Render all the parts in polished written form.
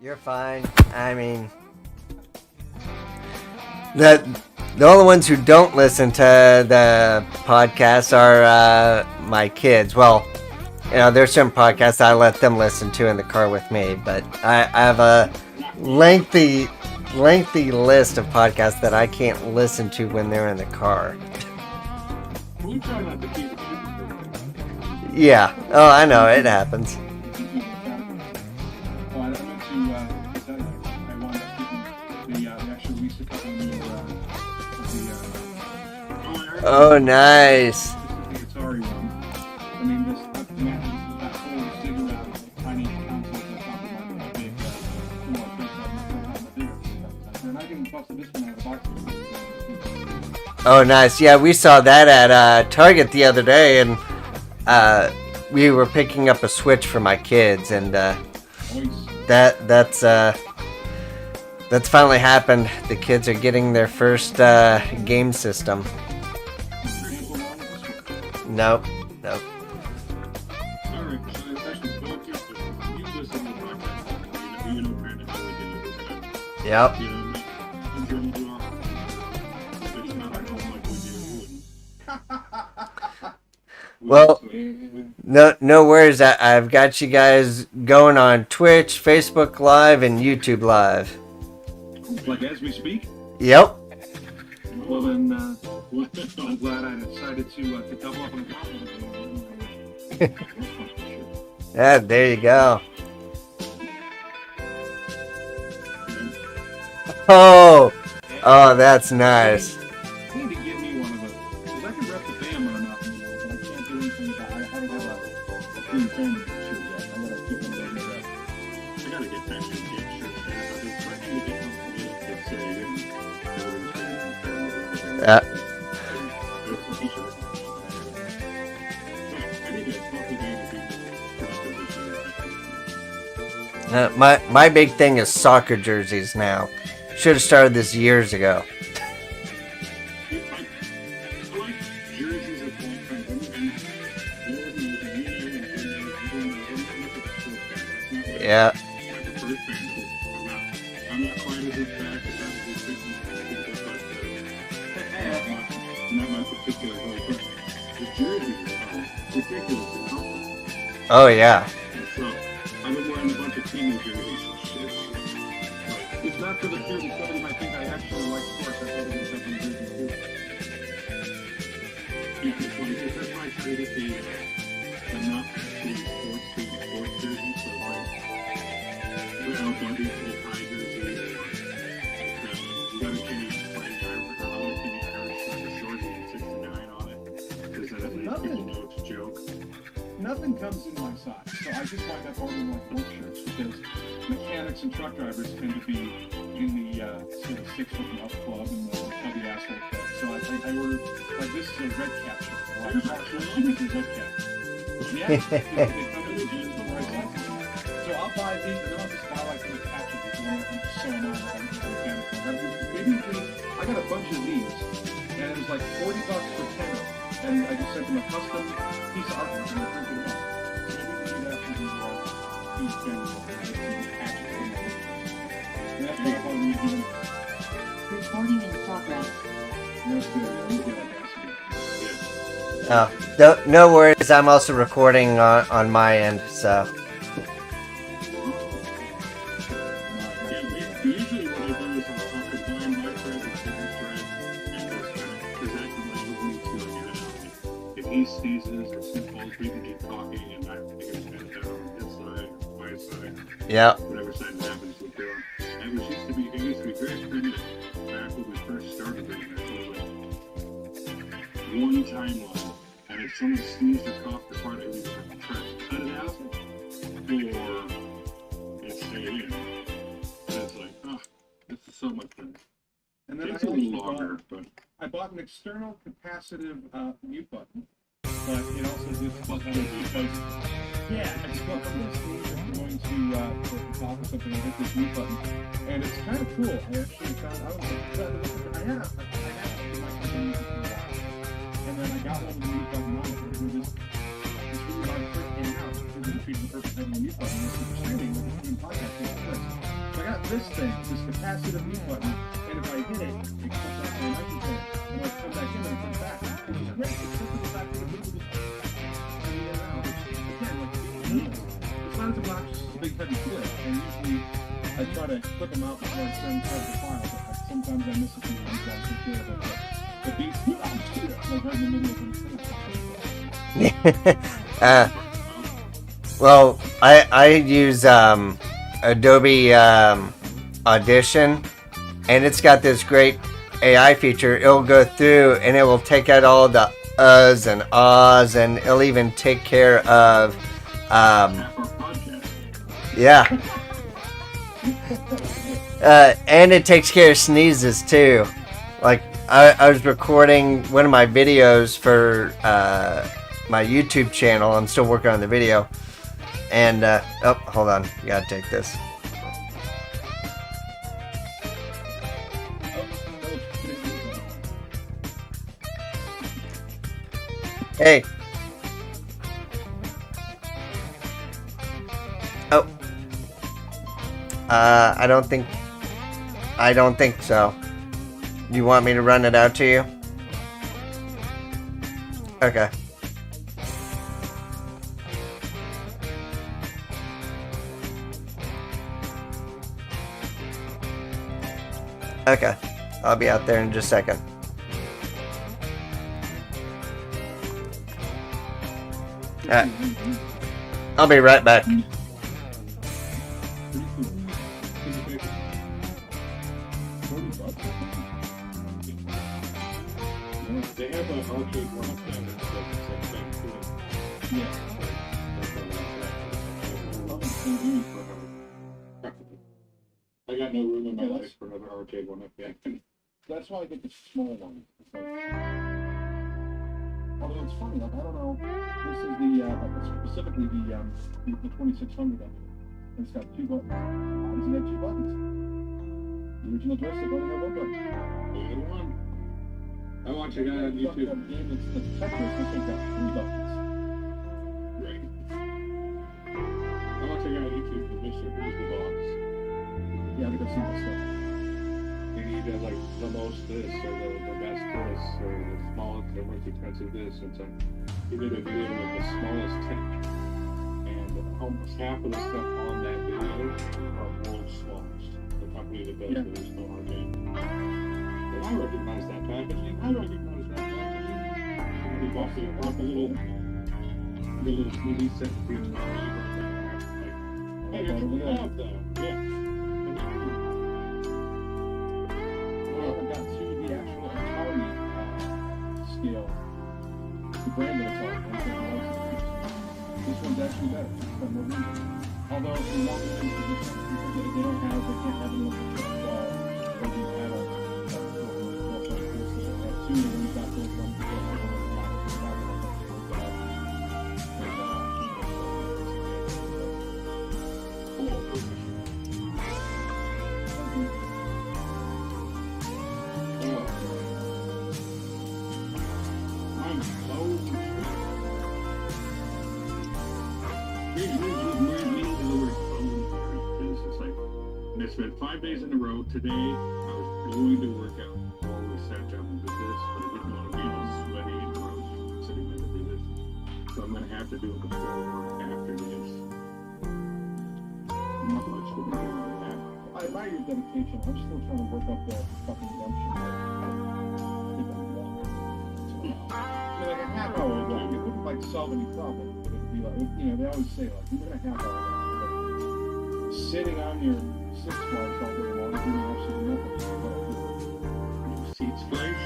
You're fine. I mean, the only ones who don't listen to the podcasts are my kids. Well, there's certain podcasts I let them listen to in the car with me, but I have a lengthy list of podcasts that I can't listen to when they're in the car. Yeah. Oh, I know. It happens. Oh, nice. Oh, nice. Yeah, we saw that at Target the other day, and we were picking up a Switch for my kids, and that's finally happened. The kids are getting their first game system. Nope. Yep. Well, no worries. I've got you guys going on Twitch, Facebook Live, and YouTube Live. Like as we speak? Yep. Well then, I'm glad I decided to double up on the Yeah, there you go. Oh, that's nice. I need to give me one of those. Because I can rep the fam on enough in the world, but I can't do anything about it. I don't have a clean family shirt yet. I'm going to keep one of those. I got to get that shit shirt. I've been trying to get them to Yeah. My big thing is soccer jerseys now. Should have started this years ago. Yeah. Oh yeah. I've been wearing a bunch of team jerseys and shit. It's not for the shirt, it's somebody might think I actually like sports. I thought it was something jerseys too. It's like, if that's my favorite thing, I'm not seeing sports to the sports jerseys, so like, buddies with high jerseys, you gotta change the flag driver, or how can you Irish with the short and 69 on it, because then at least people know it's a joke. Nothing comes in my size, so I just wind up ordering like work shirts because mechanics and truck drivers tend to be in the sort of 6 foot and up club and the chubby asshole club. So I ordered, like, this is a red cap shirt. There's actually this is red cap. Yeah, they come in the jeans with the right sizes. So I'll buy these, and then I'll just buy like the patches if you want to just sew them on with the mechanics. I got a bunch of these, and it was like $40 for 10 of them. And I just sent them a custom piece of artwork and they're printed up. So maybe we do that for the and that's what I thought we were doing. Recording in progress. That's good. Yeah. Oh, no worries. I'm also recording on my end, so. Usually what I do is I'll combine my thread with his thread and just kind of, because that can like me to like, if he sneezes or sniffles, we can keep talking and I think it's kind of down his side, my side. Yeah. Whatever side it happens to do. And it used to be very primitive back when we first started doing this. It was like one timeline, and if someone sneezed or coughed the part, I would either try to cut it out or it stayed in. And it's like, oh, this is so much better. And then it's a little longer, but I bought an external capacitive mute button, but it also just yeah, I just bought this going to talk or something. I hit this mute button, and it's kind of cool. I actually found out I have and then I got one with the mute button on it. And this really like came out. It was the perfect having a mute button. This is streaming with the stream podcast. this thing, this capacitive mute button, and if I hit it, it cuts off my microphone, and I'll come back in and it comes back. Which is great, except for the fact that it moves again, it's not as obnoxious as a big heavy clip, and usually I try to clip them out before I send the file, but sometimes I miss a few ones, so I'll take care of it. But the beats, like right in the middle of the well, I use Adobe Audition, and it's got this great AI feature. It'll go through and it will take out all the uhs and ahs, and it'll even take care of yeah. And it takes care of sneezes too. Like I was recording one of my videos for my YouTube channel. I'm still working on the video. And, oh, hold on. You gotta take this. Hey. Oh. I don't think so. You want me to run it out to you? Okay. Okay, I'll be out there in just a second. Alright. I'll be right back. They have an arcade one up there that's like the same thing too. Yeah. I got no room in my life for another arcade one up yet. That's why I get the small one. Although it's funny, like, I don't know. This is specifically the 2600 of it. It's got two buttons. How does it have two buttons? The original joystick only had one button. Only one. I watch a guy on YouTube. It's the Tetris. This one's got three buttons. Right. I watch a guy on YouTube with Mr. Who's the Boss. Yeah, because see this stuff. And he does like the most this, or the best this, or the smallest, the most expensive this. It's like he did a video with the smallest tank, and almost half of the stuff on that video are world's smallest. The company that does it is no arcade. But I recognize that packaging. We bought the little 3D set for each one. Hey, you can have them. Yeah. Well, I got to the actual Atari scale. The brand that it's on. This one's actually better. For no reason. Although, in long term, they can't have any of the I spent 5 days in a row. Today, I was going to work out before we sat down and did this, but I didn't want to be all sweaty and gross sitting there to do this. So I'm going to have to do it before or after this. Not much to be doing with that. I admire your dedication. I'm still trying to work up the fucking gumption. Like a half hour ago, it wouldn't like solve any problem, but it'd be like, you know, they always say like, even a half hour ago, sitting on your Six Flags all day long, doing absolutely nothing. Seat splash?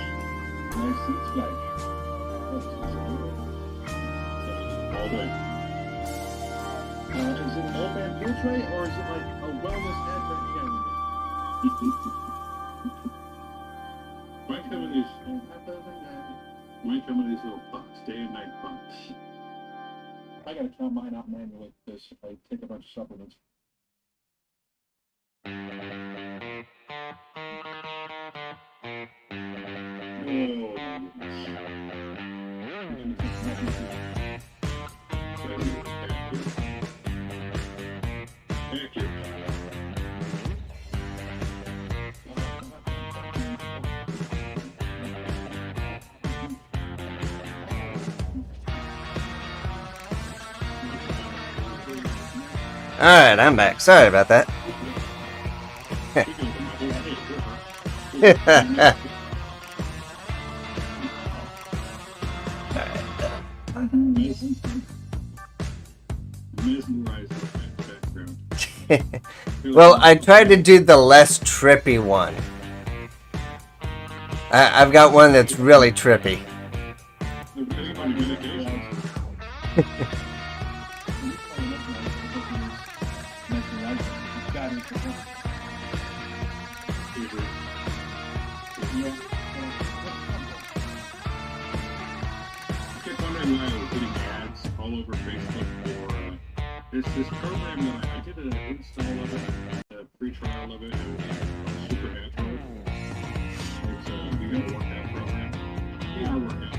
Nice seat splash. All day. Is it an old-man meal tray, or is it like a wellness advent calendar? Might come in these little pucks, day and night pucks. I gotta count mine out manually because I take a bunch of supplements. Alright, I'm back. Sorry about that. Mesmerized with that background. Well, I tried to do the less trippy one. I've got one that's really trippy. All over Facebook for there's this program that I did an install of it, a free trial of it. It was Supernatural. It's we got a workout program. Yeah, workout.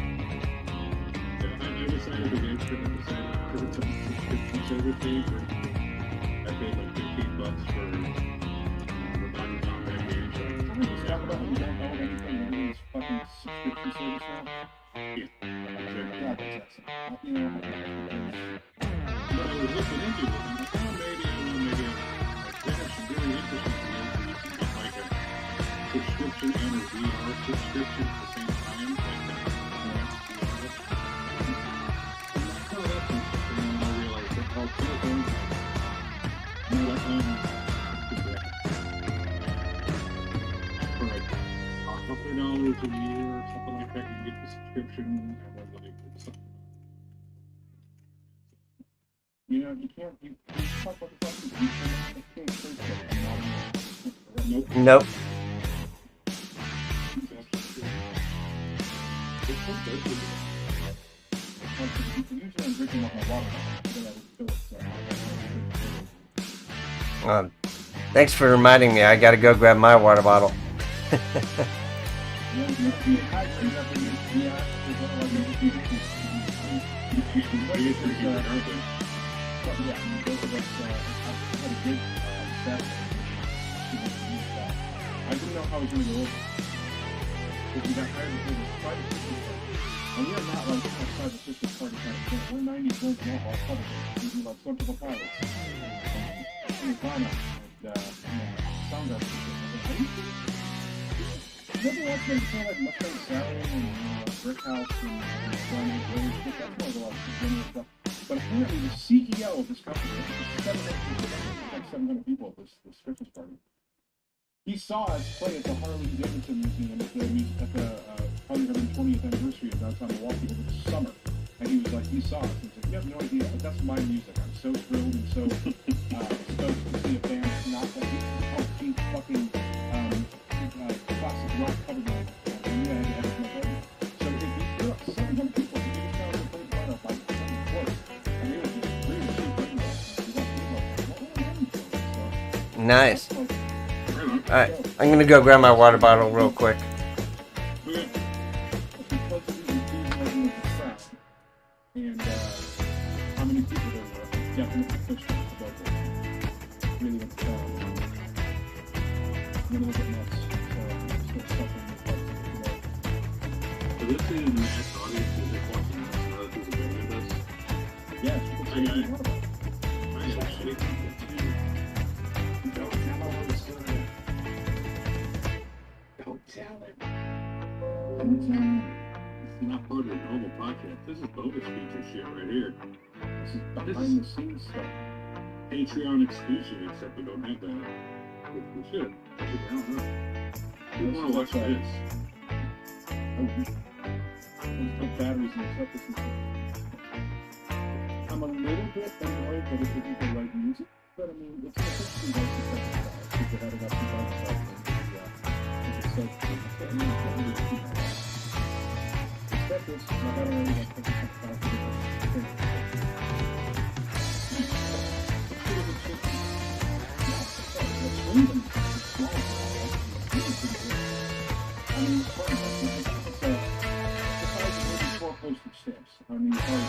Yeah, I decided to get it because it's a subscription service fee for I paid like $15 for Body Combat games. So I just got about you don't own anything to do this fucking subscription service now. Yeah. You know, but I was looking into it, and I thought maybe there's some really interesting deals where you can get like a subscription and a VR subscription at the same time, like that. Oh, that's interesting, and I realized they're called Fandom. You know, like for like $100 a year or something like that, you can get the subscription, and then like something. You know, you can't, you talk about the fact that you can't search it. Nope. Thanks for reminding me. I gotta go grab my water bottle. I didn't know how I was going to go over because we got hired to do this private system party. And we're not like a private system party kind of thing. We're 90s old all public. We do like Central Pilots. And Nirvana and sound artists. Are you kidding? Nobody wants them to sound like Mustang Sally and Brick House and Johnny Blaze. That's more of a lot of general stuff. But apparently the CEO of this company, like 700 people at this Christmas party, he saw us play at the Harley Davidson Museum at the 120th anniversary of downtown Milwaukee over the summer. And he was like, he saw us and said, you have no idea, that's my music. I'm so thrilled and so stoked to see a band that's not like this cheap fucking classic rock cover band. And you had to have my head. So if you're up 700 people, you just found the third line up by the course. And they were just really cheap. Nice. Alright, I'm gonna go grab my water bottle real quick. And how many people there were definitely pushed up the vocal. Really went to town. I'm gonna look at nuts. So still suffering the parts of the world. So this is an mass audience who's just watching us and other people doing this? Yes, you can say anything about it. I am actually don't tell him what's going on. Don't tell him. Don't tell him. This is not part of the normal podcast. This is bonus feature shit right here. This is behind the scenes stuff. Patreon exclusive, except we don't have that. Which we should. I don't know. You want to watch this? Let's put batteries in the surface and stuff. I'm a little bit annoyed that it isn't the right music, but I mean, it's a 16 bucks to set it up. People had it up to buy it up and it's so I mean, it's not really too bad. Expect this, I got already like 4 postage stamps on the card,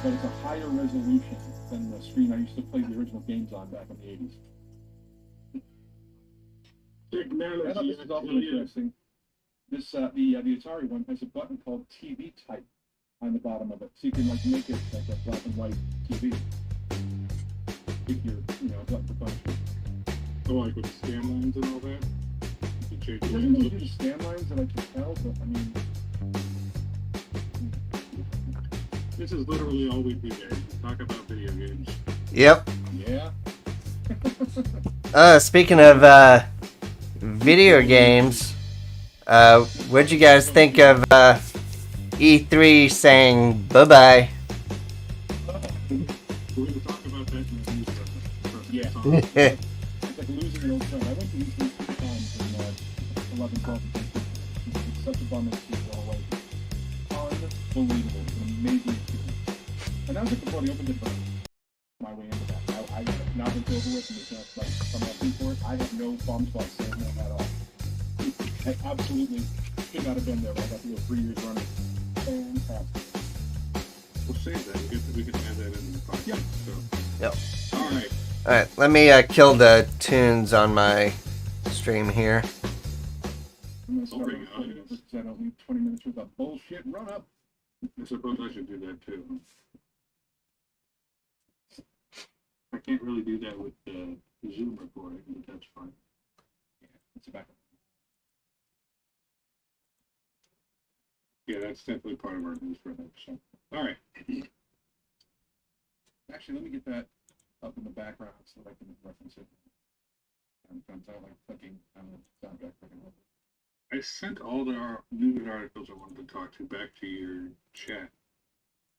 but it's a higher resolution than the screen I used to play the original games on back in the 80s. Technology. I thought this was also interesting. This the Atari one has a button called TV type on the bottom of it, so you can like make it like a black and white TV. if you're, button for punishment. Oh, like with the scan lines and all that? You change It the doesn't really lines. do the scan lines that I can tell, but I mean, This is literally all we do, guys. We talk about video games. Yep. yeah. Speaking of video games, what'd you guys think of E3 saying bye-bye? We're going to talk about that in the news. Yeah. Yeah. It's like losing an old friend. I went to these 3 times in 11, 12, and 13. It's such a bummer to see it all away. Unbelievable. It's an amazing experience. And that was like before they opened it, but my way into that. I now that it's over with and it's not like coming up for it, I have no qualms about saying that at all. I absolutely should not have been there, but I got to go 3 years running. Fantastic. We'll save that. We can add that in the podcast. Yeah. So. Yep. All right. All right, let me kill the tunes on my stream here. I'm going to start Okay, recording it because I don't need 20 minutes worth of bullshit run up. I suppose I should do that too. I can't really do that with the Zoom recording, but that's fine. Yeah, it's a backup. Yeah, that's definitely part of our news for that. So, all right. Actually, let me get that up in the background so that I can reference it. I'm like clicking on the soundtrack. I sent all the news articles I wanted to talk to back to your chat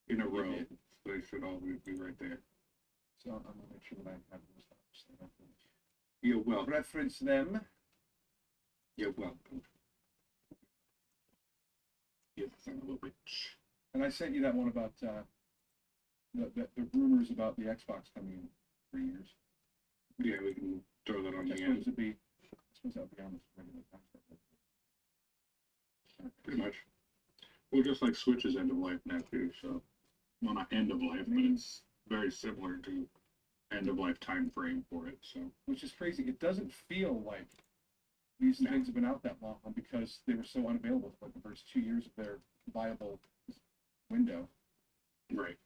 in a row. So they should all be right there. So I'm going to make sure that I have those so that I can You're welcome. reference them. You're welcome. You son of a bitch. And I sent you that one about the rumors about the Xbox coming in 3 years. Yeah, we can throw that on I the suppose end. it'd be, I suppose that would be on this regular time. Pretty much. Well, just like Switch is end of life now too, so well, not end of life, but it's very similar to end of life time frame for it. So Which is crazy. It doesn't feel like these things have been out that long because they were so unavailable for like the first 2 years of their viable window. right.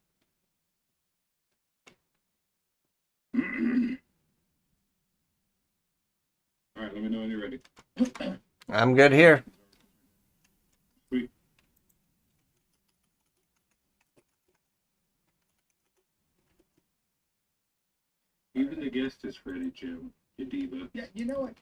All right, let me know when you're ready. I'm good here. Sweet. Even the guest is ready, Jim. You diva. Yeah, you know what?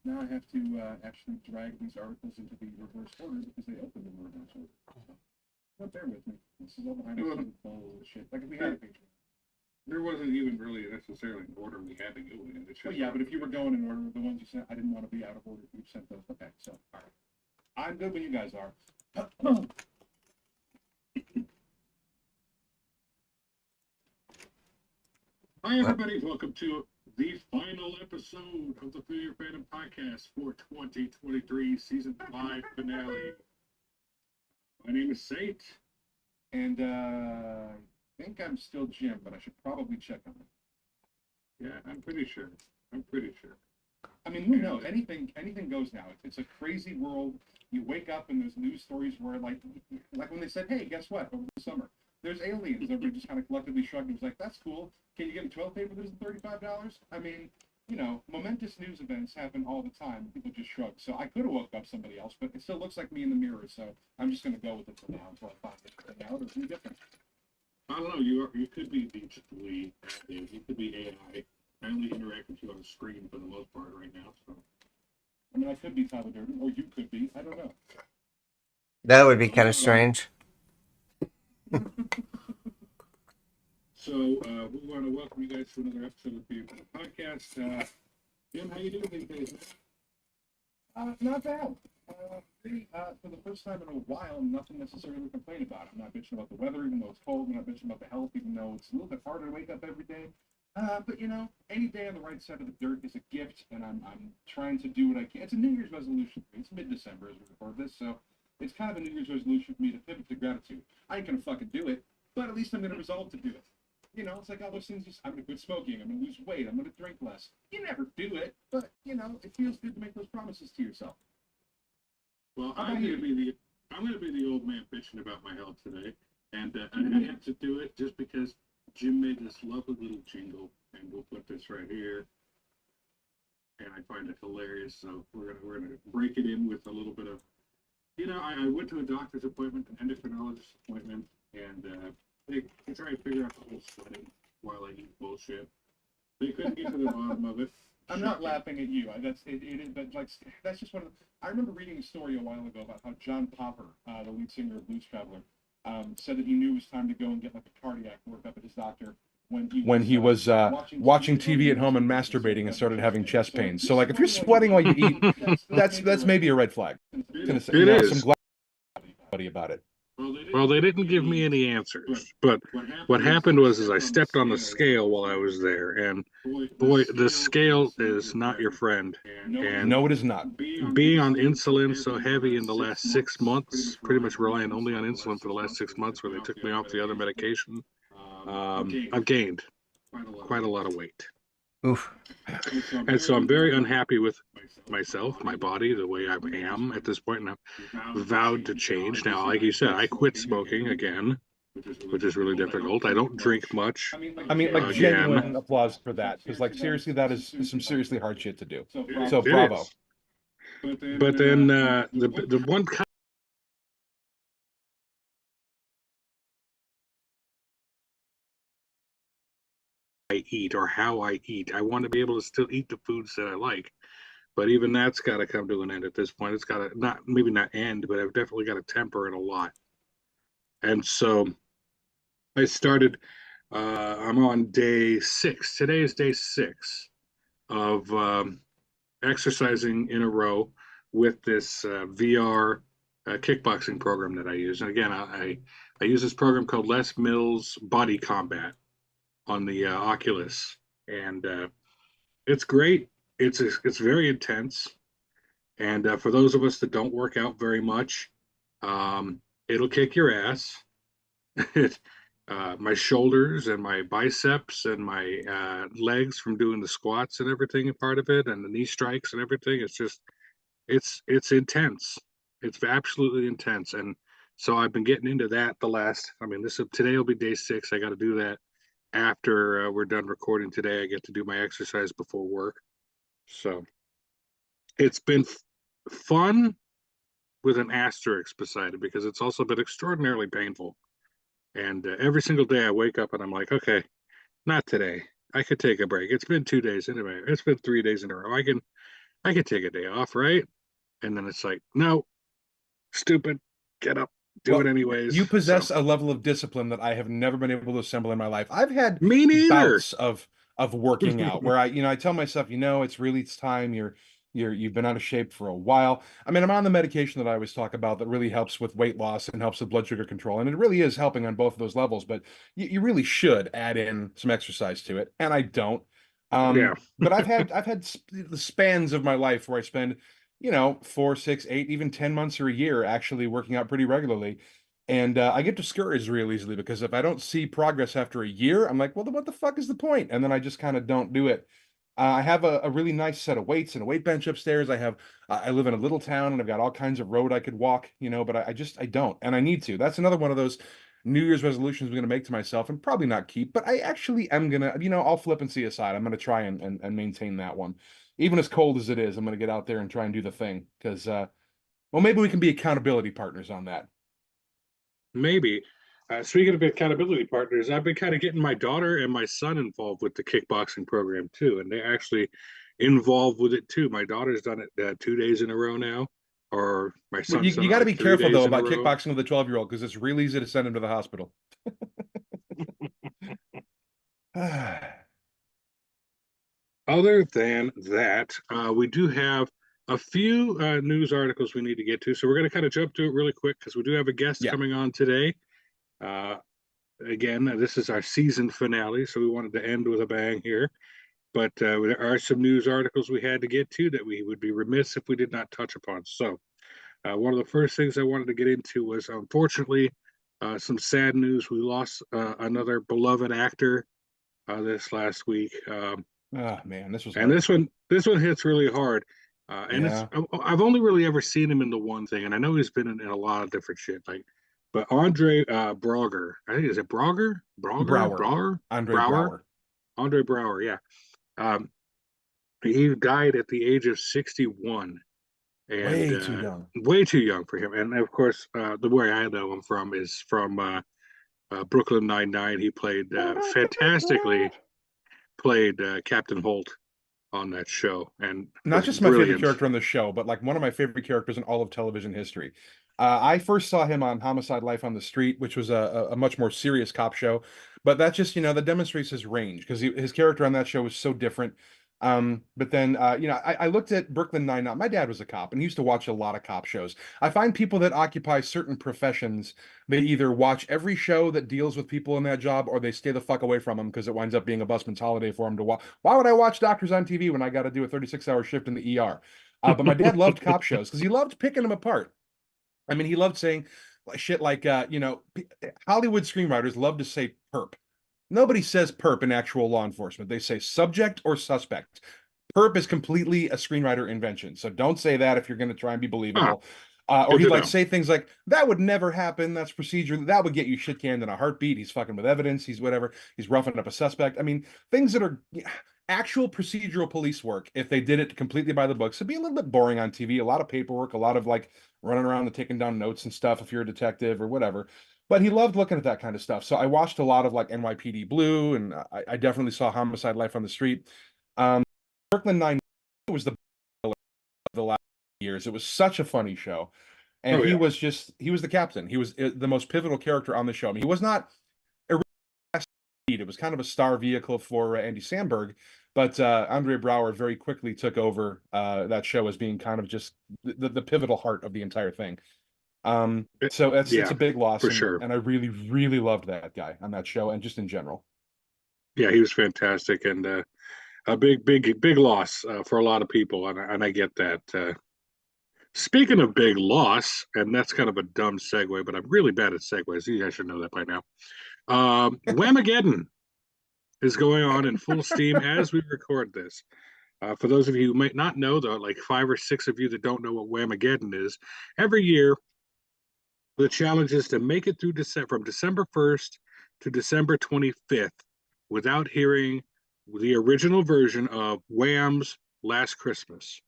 Now I have to actually drag these articles into the reverse order because they opened in reverse order. So, well, bear with me. This is all behind the scenes bullshit. Like if we had a Patreon. There wasn't even really necessarily an order we had to go in. It's just Well, yeah, but if you were going in order with the ones you sent, I didn't want to be out of order if you sent those. Okay, so, all right. I'm good when you guys are. Hi, everybody. Welcome to the final episode of the Familiar Fandom Podcast for 2023 Season 5 finale. My name is Sate. And I think I'm still Jim, but I should probably check on it. Yeah, I'm pretty sure. I mean, who knows? Anything goes now. It's a crazy world. You wake up and there's news stories where, like when they said, "Hey, guess what? Over the summer, there's aliens." Everybody just kind of collectively shrugged and was like, "That's cool. Can you get a toilet paper that's $35?" I mean, momentous news events happen all the time. People just shrug. So I could have woke up somebody else, but it still looks like me in the mirror. So I'm just going to go with it for now until I find it out or do different. I don't know. You could be digitally active. You could be AI. I only interact with you on the screen for the most part right now. So. I mean, I could be Tyler Durden, or you could be. I don't know. That would be kind of strange. So we want to welcome you guys to another episode of the podcast. Jim, how you doing these days? Not bad. For the first time in a while, nothing necessarily to complain about. I'm not bitching about the weather, even though it's cold. I'm not bitching about the health, even though it's a little bit harder to wake up every day. But any day on the right side of the dirt is a gift, and I'm trying to do what I can. It's a New Year's resolution. It's mid-December as we record this, so it's kind of a New Year's resolution for me to pivot to gratitude. I ain't gonna fucking do it, but at least I'm gonna resolve to do it. It's like all those things. I'm gonna quit smoking. I'm gonna lose weight. I'm gonna drink less. You never do it, but it feels good to make those promises to yourself. Well, I'm gonna be the old man bitching about my health today, And I had to do it just because Jim made this lovely little jingle, and we'll put this right here. And I find it hilarious, so we're gonna break it in with a little bit of, I went to a doctor's appointment, an endocrinologist appointment, and they try to figure out the whole sweating while I eat bullshit. They couldn't get to the bottom of it. I'm not laughing at you. It is, but like that's just one of the. I remember reading a story a while ago about how John Popper, the lead singer of Blues Traveler, said that he knew it was time to go and get like a cardiac workup at his doctor when he was watching TV at home and masturbating and started having chest pains. So like if you're sweating while you eat, that's maybe a red flag. It Some is. glad about it. Well, they didn't give me any answers, but what happened was is I stepped on the scale while I was there, and boy, the scale is not your friend. And No, it is not. being on insulin so heavy in the last 6 months, pretty much relying only on insulin for the last 6 months, where they took me off the other medication, I've gained quite a lot of weight. Oof. And so I'm very unhappy with myself, my body, the way I am at this point, and I've vowed to change. Now, like you said, I quit smoking again, which is really difficult. I don't drink much. I mean, like Again. genuine applause for that, because like seriously, that is some seriously hard shit to do. So It bravo. is. But then the one I eat or how I eat, I want to be able to still eat the foods that I like. But even that's got to come to an end at this point. It's got to maybe not end, but I've definitely got to temper it a lot. And so I started. I'm on day 6. Today is day 6 of exercising in a row with this VR kickboxing program that I use. And again, I use this program called Les Mills Body Combat on the Oculus, and it's great. It's very intense, and for those of us that don't work out very much, it'll kick your ass. My shoulders and my biceps and my legs from doing the squats and everything, a part of it, and the knee strikes and everything. It's just it's intense. It's absolutely intense, and so I've been getting into that the last. I mean, today will be day 6. I got to do that after we're done recording today. I get to do my exercise before work, so it's been fun with an asterisk beside it, because it's also been extraordinarily painful. And every single day I wake up and I'm like, okay, not today. I could take a break. It's been 2 days anyway. It's been 3 days in a row. I can take a day off, right? And then it's like, no, stupid, get up, do it anyways. You possess a level of discipline that I have never been able to assemble in my life. I've had Me neither. bouts of working out where I tell myself, it's time. You've been out of shape for a while. I mean, I'm on the medication that I always talk about that really helps with weight loss and helps with blood sugar control, and it really is helping on both of those levels. But you really should add in some exercise to it, and I don't. Yeah. But I've had the spans of my life where I spend 4, 6, 8, even 10 months or a year actually working out pretty regularly. And I get discouraged real easily, because if I don't see progress after a year, I'm like, well, then what the fuck is the point? And then I just kind of don't do it. I have a really nice set of weights and a weight bench upstairs. I live in a little town and I've got all kinds of road I could walk, but I don't, and I need to. That's another one of those New Year's resolutions I'm going to make to myself and probably not keep, but I actually am going to, all flippancy aside, I'm going to try and maintain that one. Even as cold as it is, I'm going to get out there and try and do the thing, because, well, maybe we can be accountability partners on that. Maybe. Speaking of accountability partners, I've been kind of getting my daughter and my son involved with the kickboxing program too, and they're actually involved with it too. My daughter's done it 2 days in a row now, or my son. You got to be careful though about kickboxing with a 12-year-old, because it's really easy to send him to the hospital. Other than that, we do have a few news articles we need to get to, so we're going to kind of jump to it really quick because we do have a guest coming on today. Again, this is our season finale, so we wanted to end with a bang here. But there are some news articles we had to get to that we would be remiss if we did not touch upon. So one of the first things I wanted to get into was, unfortunately, some sad news. We lost another beloved actor this last week. Oh man, this was hard. And this one hits really hard. And I've only really ever seen him in the one thing, and I know he's been in a lot of different shit, like But Andre Brauger, I think, is it Brauger? Brower, Brower? Andre Brower? Brower. Andre Brower, yeah. Um, he died at the age of 61, and Way too young. way too young for him. And of course, the way I know him from is from Brooklyn Nine-Nine. He played fantastically, played Captain Holt on that show, and Not was just my favorite brilliant. character on the show, but like one of my favorite characters in all of television history. I first saw him on Homicide: Life on the Street, which was a much more serious cop show, but that just that demonstrates his range because his character on that show was so different. But then I looked at Brooklyn Nine-Nine. My dad was a cop and he used to watch a lot of cop shows. I find people that occupy certain professions, they either watch every show that deals with people in that job or they stay the fuck away from them because it winds up being a busman's holiday for them to watch. Why would I watch doctors on TV when I got to do a 36-hour shift in the ER? But my dad loved cop shows because he loved picking them apart. I mean, he loved saying shit like, Hollywood screenwriters love to say perp. Nobody says perp in actual law enforcement. They say subject or suspect. Perp is completely a screenwriter invention. So don't say that if you're going to try and be Huh, believable. Or good he'd to like know. say things like, that would never happen. That's procedure. That would get you shit canned in a heartbeat. He's fucking with evidence. He's whatever. He's roughing up a suspect. I mean, things that are actual procedural police work, if they did it completely by the books, it'd be a little bit boring on TV. A lot of paperwork, a lot of like running around and taking down notes and stuff if you're a detective or whatever. But he loved looking at that kind of stuff. So I watched a lot of like NYPD Blue, and I definitely saw Homicide: Life on the Street. Brooklyn Nine was the last years. It was such a funny show, and Oh yeah, he was the captain. He was the most pivotal character on the show. I mean, he was not a lead. It was kind of a star vehicle for Andy Samberg, but Andre Brower very quickly took over that show as being kind of just the pivotal heart of the entire thing. So it's yeah, a big loss, for and sure. I really really loved that guy on that show and just in general. Yeah, he was fantastic, and a big loss for a lot of people, and I get that. Speaking of big loss, and that's kind of a dumb segue, but I'm really bad at segues. You guys should know that by now. Whamageddon is going on in full steam as we record this. For those of you who might not know, though, like 5 or 6 of you that don't know what Whamageddon is, every year the challenge is to make it through from December 1st to December 25th without hearing the original version of Wham's Last Christmas.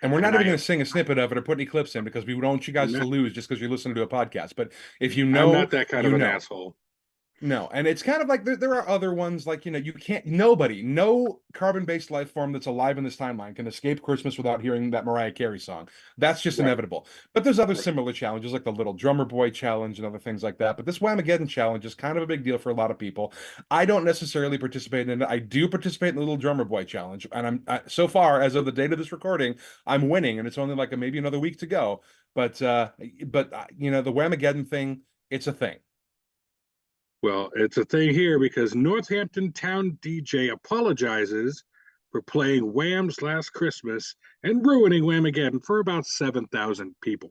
And we're And not I even going to am sing a snippet of it or put any clips in because we don't want you guys to not, lose just because you're listening to a podcast. But if you I'm know, not that kind of you an know. asshole. No, and it's kind of like there are other ones like you can't no carbon-based life form that's alive in this timeline can escape Christmas without hearing that Mariah Carey song. That's just Right, inevitable. But there's other right. similar challenges like the Little Drummer Boy challenge and other things like that. But this Whamageddon challenge is kind of a big deal for a lot of people. I don't necessarily participate in it. I do participate in the Little Drummer Boy challenge, and so far as of the date of this recording, I'm winning, and it's only like maybe another week to go. But the Whamageddon thing, it's a thing. Well, it's a thing here because Northampton Town DJ apologizes for playing Wham's Last Christmas and ruining Whamageddon for about 7,000 people.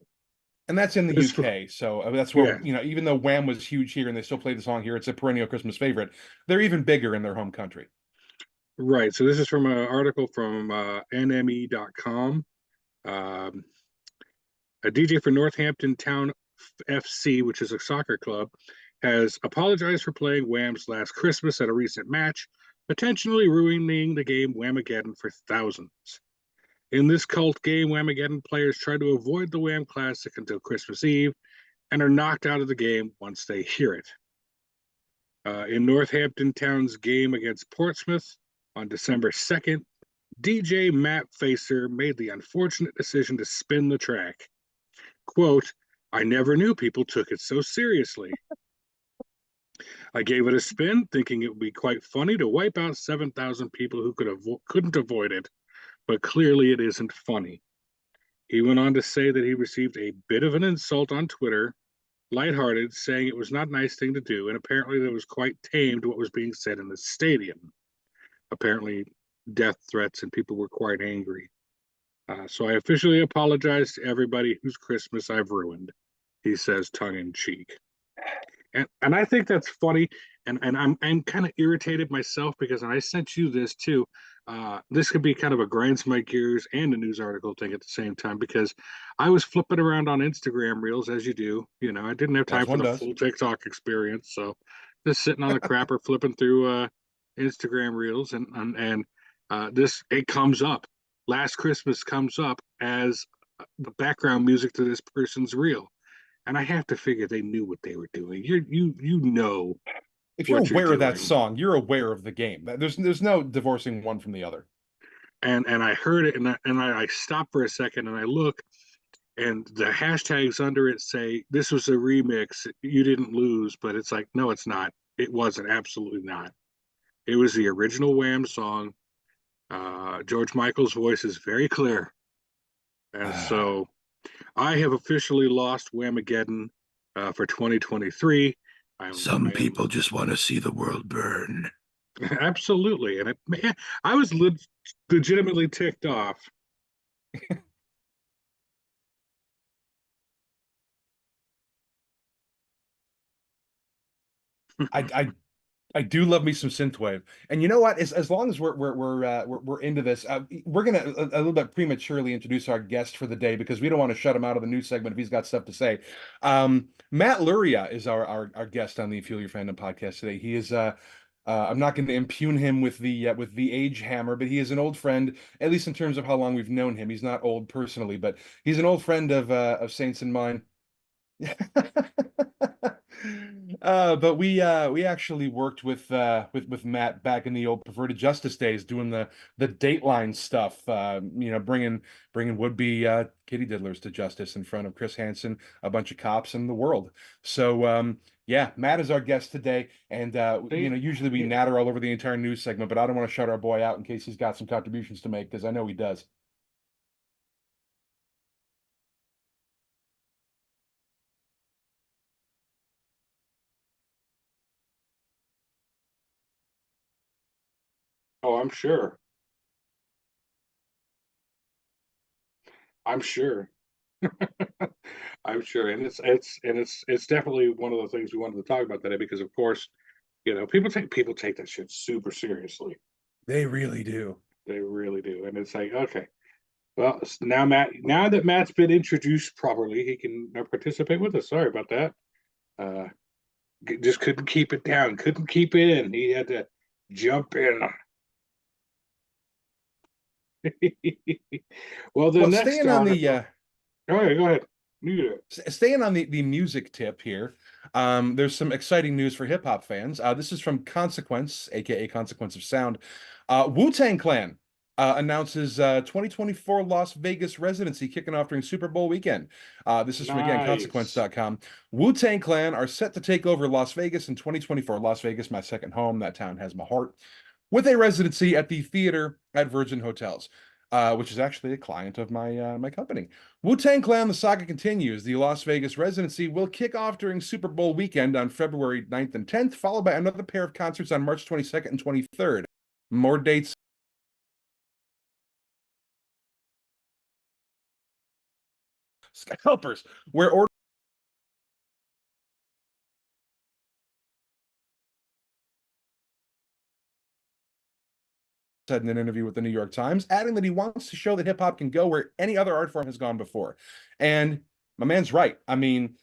And that's in the This, UK. So that's where, yeah, even though Wham was huge here and they still play the song here, it's a perennial Christmas favorite. They're even bigger in their home country. right. So this is from an article from NME.com. Um, a DJ for Northampton Town FC, which is a soccer club, has apologized for playing Wham's Last Christmas at a recent match, potentially ruining the game Whamageddon for thousands. In this cult game, Whamageddon players try to avoid the Wham Classic until Christmas Eve and are knocked out of the game once they hear it. In Northampton Town's game against Portsmouth on December 2nd, DJ Matt Facer made the unfortunate decision to spin the track. Quote, I never knew people took it so seriously. I gave it a spin, thinking it would be quite funny to wipe out 7,000 people who couldn't avoid it, but clearly it isn't funny. He went on to say that he received a bit of an insult on Twitter, lighthearted, saying it was not a nice thing to do, and apparently that was quite tame to what was being said in the stadium. Apparently, death threats and people were quite angry. So I officially apologize to everybody whose Christmas I've ruined, he says tongue in cheek. And I think that's funny. And I'm kind of irritated myself because I sent you this too. This could be kind of a grinds my gears and a news article thing at the same time because I was flipping around on Instagram reels as you do. You know, I didn't have time As for one the does. full TikTok experience, so just sitting on the crapper flipping through Instagram reels and this it comes up. Last Christmas comes up as the background music to this person's reel, and I have to figure they knew what they were doing. You know If you're what you're aware of that doing. song, you're aware of the game. There's no divorcing one from the other. And I heard it and I stopped for a second and I look and the hashtags under it say this was a remix. You didn't lose, but it's like no, it's not. It wasn't. Absolutely not. It was the original Wham song. George Michael's voice is very clear, and so I have officially lost Whamageddon for 2023. Some I am people just want to see the world burn. absolutely, and man, I was legitimately ticked off. I I do love me some synthwave, and you know what? As long as we're into this, we're gonna a little bit prematurely introduce our guest for the day because we don't want to shut him out of the news segment if he's got stuff to say. Matt Luria is our guest on the Fuel Your Fandom podcast today. He is I'm not going to impugn him with the age hammer, but he is an old friend, at least in terms of how long we've known him. He's not old personally, but he's an old friend of Saints and mine. But we actually worked with Matt back in the old Perverted Justice days, doing the Dateline stuff. Bringing would-be kitty diddlers to justice in front of Chris Hansen, a bunch of cops, and the world. So yeah, Matt is our guest today, and usually we natter all over the entire news segment, but I don't want to shut our boy out in case he's got some contributions to make because I know he does. Oh, I'm sure. I'm sure. I'm sure, and it's definitely one of the things we wanted to talk about today because, of course, people take that shit super seriously. They really do. They really do, and it's like, okay, well, now that Matt's been introduced properly, he can participate with us. Sorry about that. Uh, just couldn't keep it down, couldn't keep it in. He had to jump in. Well, the Well, next article. Go ahead. You do it. staying on the music tip here, there's some exciting news for hip hop fans. This is from Consequence, aka Consequence of Sound. Wu-Tang Clan announces 2024 Las Vegas residency kicking off during Super Bowl weekend. This is from again Nice. Consequence.com. Wu-Tang Clan are set to take over Las Vegas in 2024. Las Vegas, my second home. That town has my heart. With a residency at the Theater at Virgin Hotels, which is actually a client of my company. Wu-Tang Clan, the saga continues. The Las Vegas residency will kick off during Super Bowl weekend on February 9th and 10th, followed by another pair of concerts on March 22nd and 23rd. More dates. Scalpers, where said in an interview with the New York Times, adding that he wants to show that hip hop can go where any other art form has gone before. And my man's right. I mean,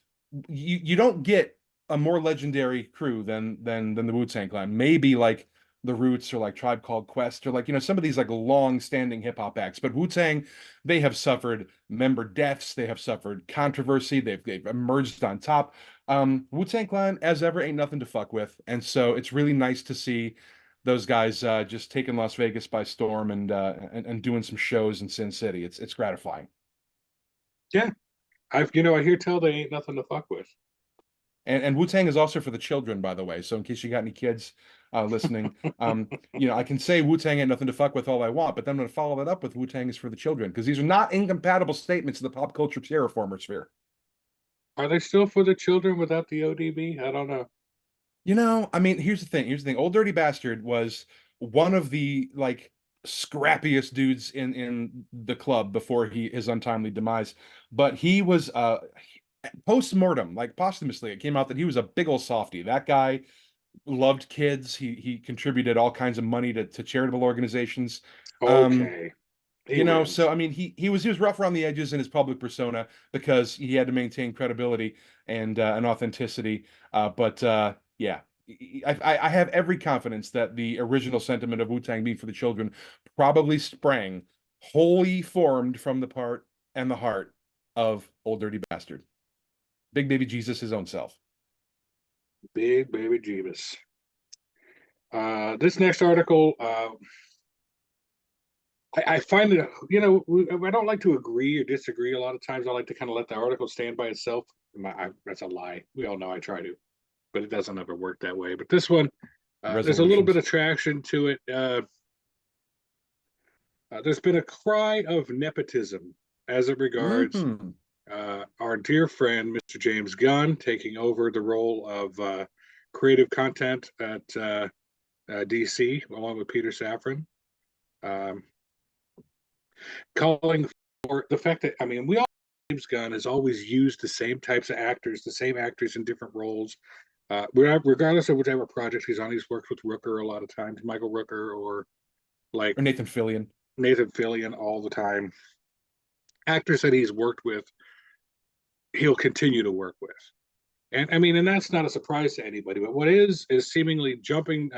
you don't get a more legendary crew than the Wu-Tang Clan. Maybe like the Roots or like Tribe Called Quest or like some of these like long-standing hip hop acts. But Wu-Tang, they have suffered member deaths, they have suffered controversy, they've emerged on top. Wu-Tang Clan, as ever, ain't nothing to fuck with, and so it's really nice to see those guys just taking Las Vegas by storm and doing some shows in Sin City. It's gratifying. Yeah, I hear tell they ain't nothing to fuck with. And Wu-Tang is also for the children, by the way. So in case you got any kids listening, I can say Wu-Tang ain't nothing to fuck with all I want, but then I'm going to follow that up with Wu-Tang is for the children because these are not incompatible statements of the pop culture terraformer sphere. Are they still for the children without the ODB? I don't know. I mean, here's the thing. Here's the thing. Old Dirty Bastard was one of the like scrappiest dudes in the club before his untimely demise. But he was post-mortem, like posthumously, it came out that he was a big old softy. That guy loved kids. He contributed all kinds of money to charitable organizations. Um, Okay, he so wins. I mean, he was rough around the edges in his public persona because he had to maintain credibility and authenticity. But yeah, I have every confidence that the original sentiment of Wu-Tang Beat for the Children probably sprang wholly formed from the part and the heart of Old Dirty Bastard, Big Baby Jesus, his own self. Big baby Jeebus. This next article, I find it, I don't like to agree or disagree a lot of times. I like to kind of let the article stand by itself. That's a lie. We all know I try to, but it doesn't ever work that way. But this one, there's a little bit Resolutions. of traction to it. There's been a cry of nepotism as it regards Hmm. our dear friend, Mr. James Gunn, taking over the role of creative content at DC, along with Peter Safran. Um, Calling for the fact that, I mean, we all, James Gunn has always used the same types of actors, the same actors in different roles. Regardless of whichever project he's on, he's worked with Rooker a lot of times, Michael Rooker, or like Or Nathan Fillion. Nathan Fillion all the time. Actors that he's worked with, he'll continue to work with. And I mean, and that's not a surprise to anybody, but what is seemingly jumping,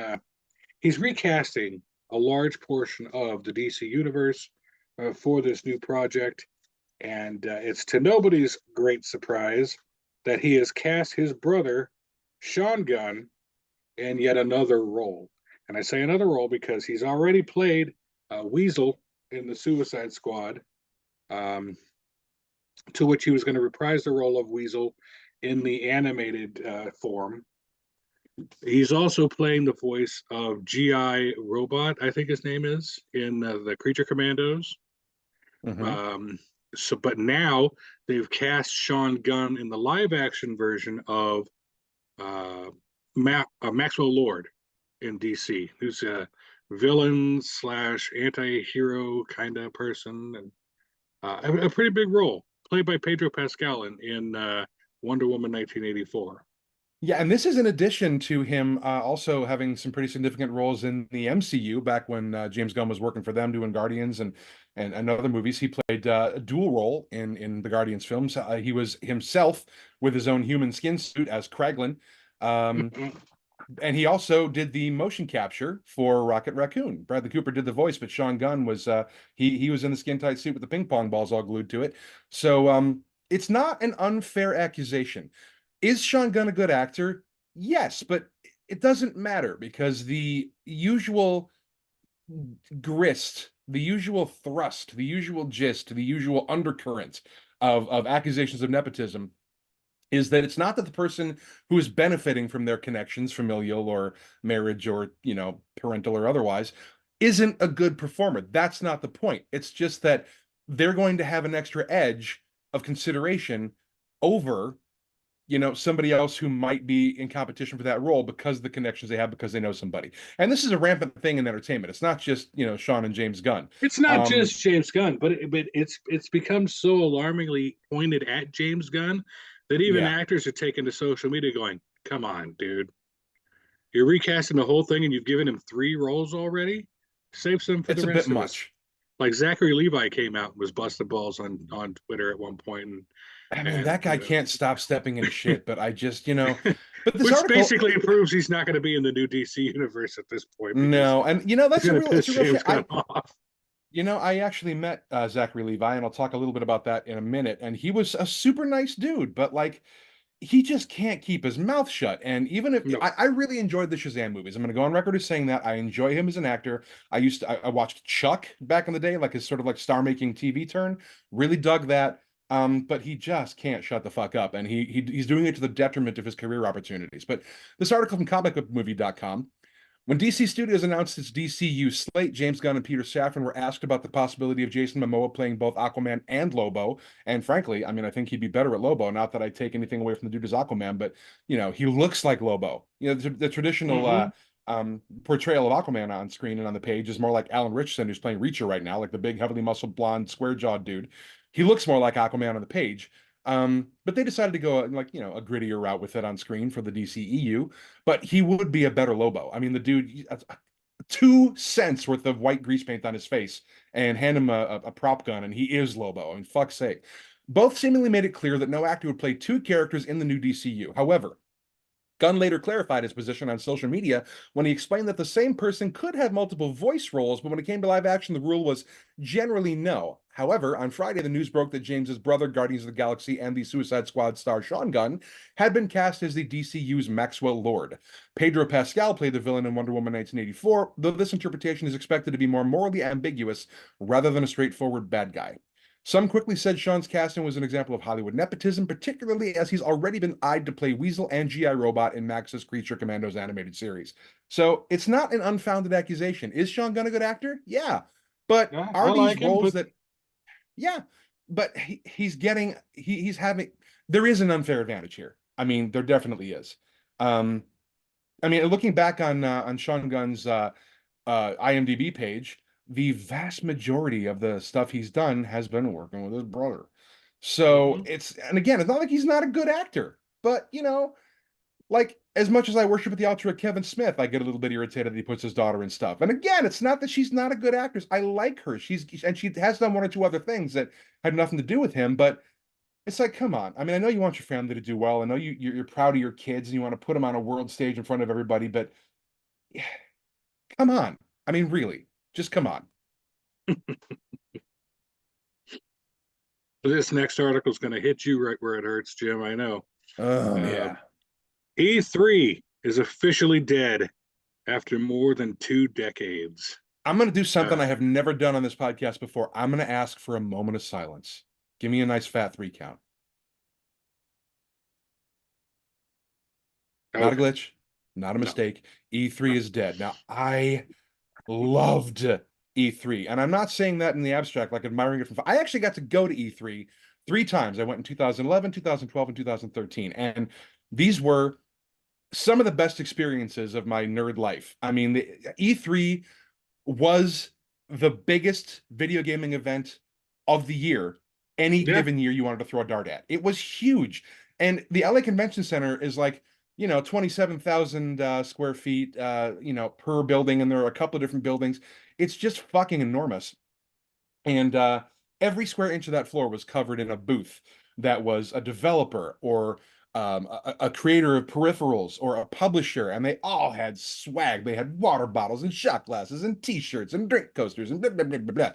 he's recasting a large portion of the DC universe for this new project. And it's to nobody's great surprise that he has cast his brother, Sean Gunn, in yet another role. And I say another role because he's already played Weasel in the Suicide Squad, um, to which he was going to reprise the role of Weasel in the animated form. He's also playing the voice of G.I. Robot, I think his name is, in the Creature Commandos. Hmm. Um, but now they've cast Sean Gunn in the live action version of uh, Maxwell Lord in DC, who's a villain slash anti-hero kind of person, and a pretty big role, played by Pedro Pascal in Wonder Woman 1984. Yeah, and this is in addition to him also having some pretty significant roles in the MCU back when James Gunn was working for them doing Guardians and other movies. He played a dual role in the Guardians films. He was himself with his own human skin suit as Kraglin. Um, and he also did the motion capture for Rocket Raccoon. Bradley Cooper did the voice, but Sean Gunn was he was in the skin tight suit with the ping pong balls all glued to it. So it's not an unfair accusation. Is Sean Gunn a good actor? Yes, but it doesn't matter because the usual grist, the usual thrust, the usual gist, the usual undercurrent of accusations of nepotism is that it's not that the person who is benefiting from their connections, familial or marriage or, parental or otherwise, isn't a good performer. That's not the point. It's just that they're going to have an extra edge of consideration over, somebody else who might be in competition for that role because of the connections they have because they know somebody. And this is a rampant thing in entertainment. It's not just, Sean and James Gunn. It's not Um, just James Gunn, but it's become so alarmingly pointed at James Gunn that even yeah, actors are taking to social media going, "Come on, dude, you're recasting the whole thing and you've given him 3 roles already. Save some for it's the a bit rest of us." much. Like Zachary Levi came out and was busting balls on Twitter at one point, and I mean, and that guy can't stop stepping in shit, but I just, but this which article, basically proves he's not going to be in the new DC universe at this point because no, and he's going to piss it's a real shame. James Gunn off. I actually met Zachary Levi, and I'll talk a little bit about that in a minute. And he was a super nice dude, but like, he just can't keep his mouth shut. And even if No, I really enjoyed the Shazam movies, I'm going to go on record as saying that I enjoy him as an actor. I watched Chuck back in the day, like his sort of like star-making TV turn. Really dug that. But he just can't shut the fuck up, and he's doing it to the detriment of his career opportunities. But this article from comicbookmovie.com. When DC Studios announced its DCU slate, James Gunn and Peter Safran were asked about the possibility of Jason Momoa playing both Aquaman and Lobo. And frankly, I mean, I think he'd be better at Lobo. Not that I take anything away from the dude as Aquaman, but he looks like Lobo. The traditional mm-hmm. portrayal of Aquaman on screen and on the page is more like Alan Richardson, who's playing Reacher right now, like the big, heavily muscled, blonde, square-jawed dude. He looks more like Aquaman on the page. But they decided to go like, a grittier route with it on screen for the DCEU. But he would be a better Lobo. I mean, the dude, 2 cents worth of white grease paint on his face and hand him a prop gun, and he is Lobo. I mean, fuck's sake. Both seemingly made it clear that no actor would play two characters in the new DCU. However, Gunn later clarified his position on social media when he explained that the same person could have multiple voice roles, but when it came to live action, the rule was generally no. However, on Friday, the news broke that James's brother, Guardians of the Galaxy, and the Suicide Squad star Sean Gunn had been cast as the DCU's Maxwell Lord. Pedro Pascal played the villain in Wonder Woman 1984, though this interpretation is expected to be more morally ambiguous rather than a straightforward bad guy. Some quickly said Sean's casting was an example of Hollywood nepotism, particularly as he's already been eyed to play Weasel and G.I. Robot in Max's Creature Commandos animated series. So it's not an unfounded accusation. Is Sean Gunn a good actor? Yeah. But Yeah, are I these like him, roles but that, yeah, but he's having, there is an unfair advantage here. I mean, there definitely is. Um, I mean, looking back on Sean Gunn's IMDb page, the vast majority of the stuff he's done has been working with his brother. So mhm. and again, it's not like he's not a good actor, but like as much as I worship at the altar of Kevin Smith, I get a little bit irritated that he puts his daughter in stuff. And again, it's not that she's not a good actress. I like her. And she has done one or two other things that had nothing to do with him, but it's like, come on. I mean, I know you want your family to do well. I know you're proud of your kids and you want to put them on a world stage in front of everybody, but come on. I mean, really, just come on. This next article is going to hit you right where it hurts, Jim. I know. Oh Uh, yeah. E3 is officially dead after more than 2 decades. I'm going to do something Uh, I have never done on this podcast before. I'm going to ask for a moment of silence. Give me a nice fat 3 count. Not a okay, glitch, not a no, mistake. E3 no. is dead. Now, I loved E3, and I'm not saying that in the abstract, like admiring it from. I actually got to go to E3 3 times. I went in 2011, 2012, and 2013, and these were some of the best experiences of my nerd life. I mean, the E3 was the biggest video gaming event of the year, any Yeah, given year you wanted to throw a dart at. It was huge. And the LA Convention Center is like, 27,000 square feet, per building, and there are a couple of different buildings. It's just fucking enormous. And every square inch of that floor was covered in a booth that was a developer or a creator of peripherals or a publisher, and they all had swag. They had water bottles and shot glasses and T-shirts and drink coasters and blah blah blah blah blah.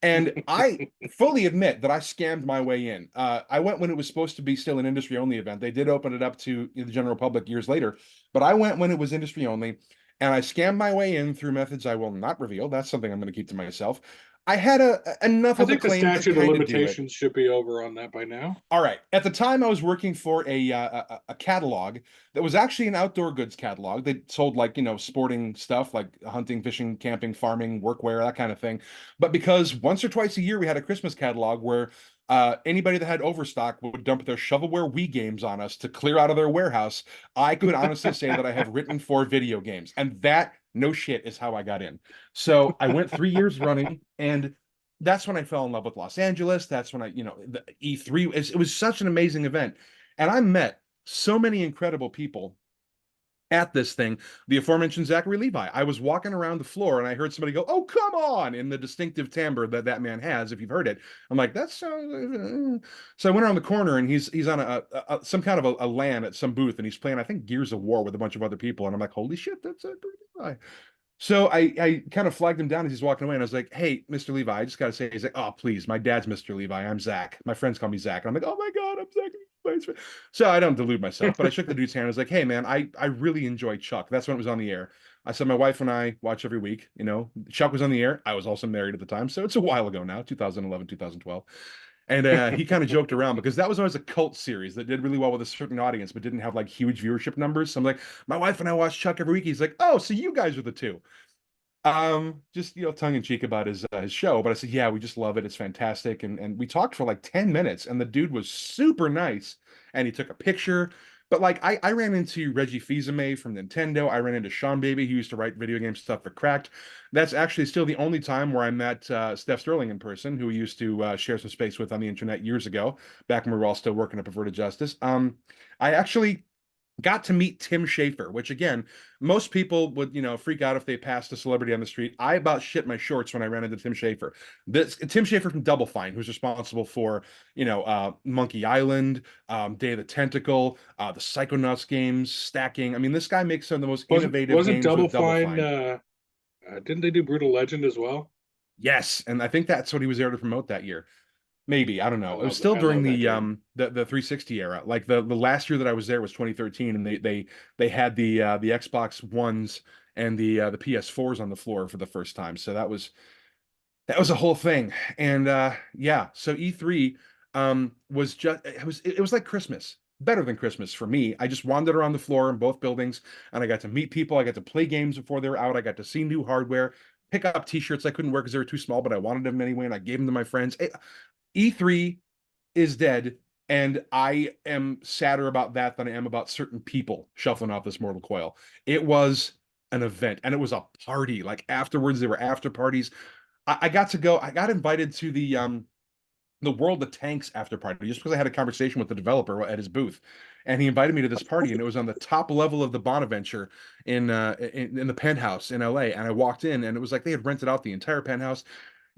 And I fully admit that I scammed my way in. I went when it was supposed to be still an industry only event. They did open it up to the general public years later, but I went when it was industry only, and I scammed my way in through methods I will not reveal. That's something I'm going to keep to myself. I had enough I of think the acclaim to statute of kind of do it. limitations should be over on that by now. All right. At the time, I was working for a catalog that was actually an outdoor goods catalog. They sold like, sporting stuff like hunting, fishing, camping, farming, workwear, that kind of thing. But because once or twice a year we had a Christmas catalog where anybody that had overstock would dump their shovelware Wii games on us to clear out of their warehouse, I could honestly say that I have written for video games. And that, no shit, is how I got in. So I went 3 years running, and that's when I fell in love with Los Angeles. That's when the E3, it was such an amazing event. And I met so many incredible people at this thing. The aforementioned Zachary Levi. I was walking around the floor and I heard somebody go, "Oh, come on," in the distinctive timbre that that man has, if you've heard it. I'm like, that sounds. So I went around the corner and he's on some kind of a LAN at some booth and he's playing, I think, Gears of War with a bunch of other people. And I'm like, holy shit, that's a Levi. So I kind of flagged him down as he's walking away, and I was like, "Hey, Mr. Levi, I just gotta say," he's like, "Oh, please, my dad's Mr. Levi. I'm Zach. My friends call me Zach." And I'm like, "Oh my God, I'm Zach Levi's friend." So I don't delude myself, but I shook the dude's hand. I was like, "Hey, man, I really enjoy Chuck." That's when it was on the air. I said my wife and I watch every week. Chuck was on the air. I was also married at the time, so it's a while ago now, 2011, 2012. And he kind of joked around because that was always a cult series that did really well with a certain audience, but didn't have like huge viewership numbers. So I'm like, my wife and I watch Chuck every week. He's like, "Oh, so you guys are the two." Just tongue in cheek about his show, but I said, "Yeah, we just love it. It's fantastic." And we talked for like 10 minutes, and the dude was super nice, and he took a picture. But like I ran into Reggie Fils-Aimé from Nintendo. I ran into Sean Baby, who used to write video game stuff for Cracked. That's actually still the only time where I met Steph Sterling in person, who we used to share some space with on the internet years ago, back when we were all still working at Perverted Justice. I actually got to meet Tim Schafer, which again, most people would, freak out if they passed a celebrity on the street. I about shit my shorts when I ran into Tim Schafer. This Tim Schafer from Double Fine, who's responsible for, Monkey Island, Day of the Tentacle, the Psychonauts games, Stacking. I mean, this guy makes some of the most innovative Wasn't games Double with Double Fine? Fine. Didn't they do Brutal Legend as well? Yes, and I think that's what he was there to promote that year. Maybe, I don't know. It was still I during love that game. the 360 era. Like the last year that I was there was 2013, and they had the Xbox Ones and the PS4s on the floor for the first time. So that was a whole thing. And yeah, so E3 was just it was like Christmas. Better than Christmas for me. I just wandered around the floor in both buildings and I got to meet people. I got to play games before they were out. I got to see new hardware, pick up t-shirts I couldn't wear because they were too small, but I wanted them anyway, and I gave them to my friends. E3 is dead, and I am sadder about that than I am about certain people shuffling off this mortal coil. It was an event, and it was a party. Like afterwards, there were after parties. I got to go. I got invited to the World of Tanks after party just because I had a conversation with the developer at his booth, and he invited me to this party, and it was on the top level of the Bonaventure in the penthouse in LA. And I walked in, and it was like they had rented out the entire penthouse.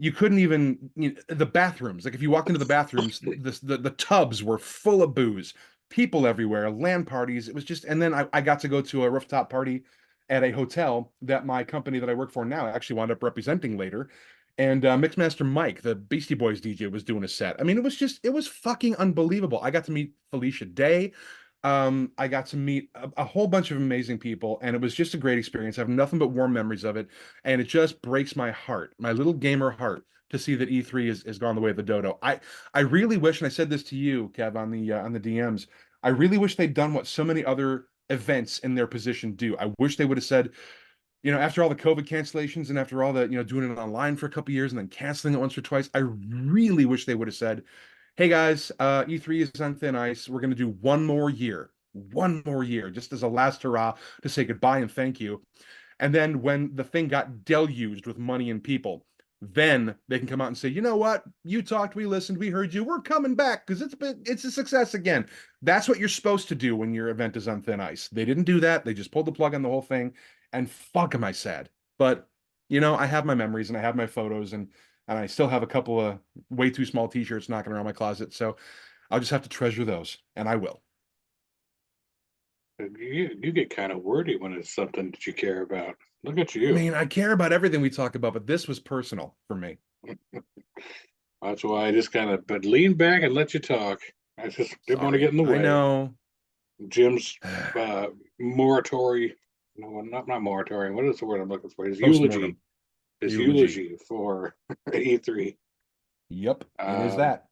You couldn't even the bathrooms. Like if you walked into the bathrooms, the tubs were full of booze, people everywhere, LAN parties. It was just, and then I got to go to a rooftop party at a hotel that my company that I work for now actually wound up representing later. And Mixmaster Mike, the Beastie Boys DJ, was doing a set. I mean, it was fucking unbelievable. I got to meet Felicia Day. I got to meet a whole bunch of amazing people, and it was just a great experience. I have nothing but warm memories of it, and it just breaks my heart, my little gamer heart, to see that E3 has gone the way of the dodo. I really wish, and I said this to you, Kev, on the DMs. I really wish they'd done what so many other events in their position do. I wish they would have said, after all the COVID cancellations and after all the, doing it online for a couple years and then canceling it once or twice, I really wish they would have said, hey guys, E3 is on thin ice. We're going to do one more year, just as a last hurrah to say goodbye and thank you. And then when the thing got deluged with money and people, then they can come out and say, you know what? You talked, we listened, we heard you. We're coming back because it's a success again. That's what you're supposed to do when your event is on thin ice. They didn't do that. They just pulled the plug on the whole thing. And fuck am I sad. But I have my memories and I have my photos, and I still have a couple of way too small t-shirts knocking around my closet. So I'll just have to treasure those, and I will. You get kind of wordy when it's something that you care about. Look at I you. mean, I care about everything we talk about, but this was personal for me. That's why I just kind of but lean back and let you talk. I just didn't want to get Sorry. in the I way. know. Jim's moratory. No, not moratorium. What is the word I'm looking for? His eulogy. Postmortem. His Eulogy. eulogy for E3. Yep, it is Um, that.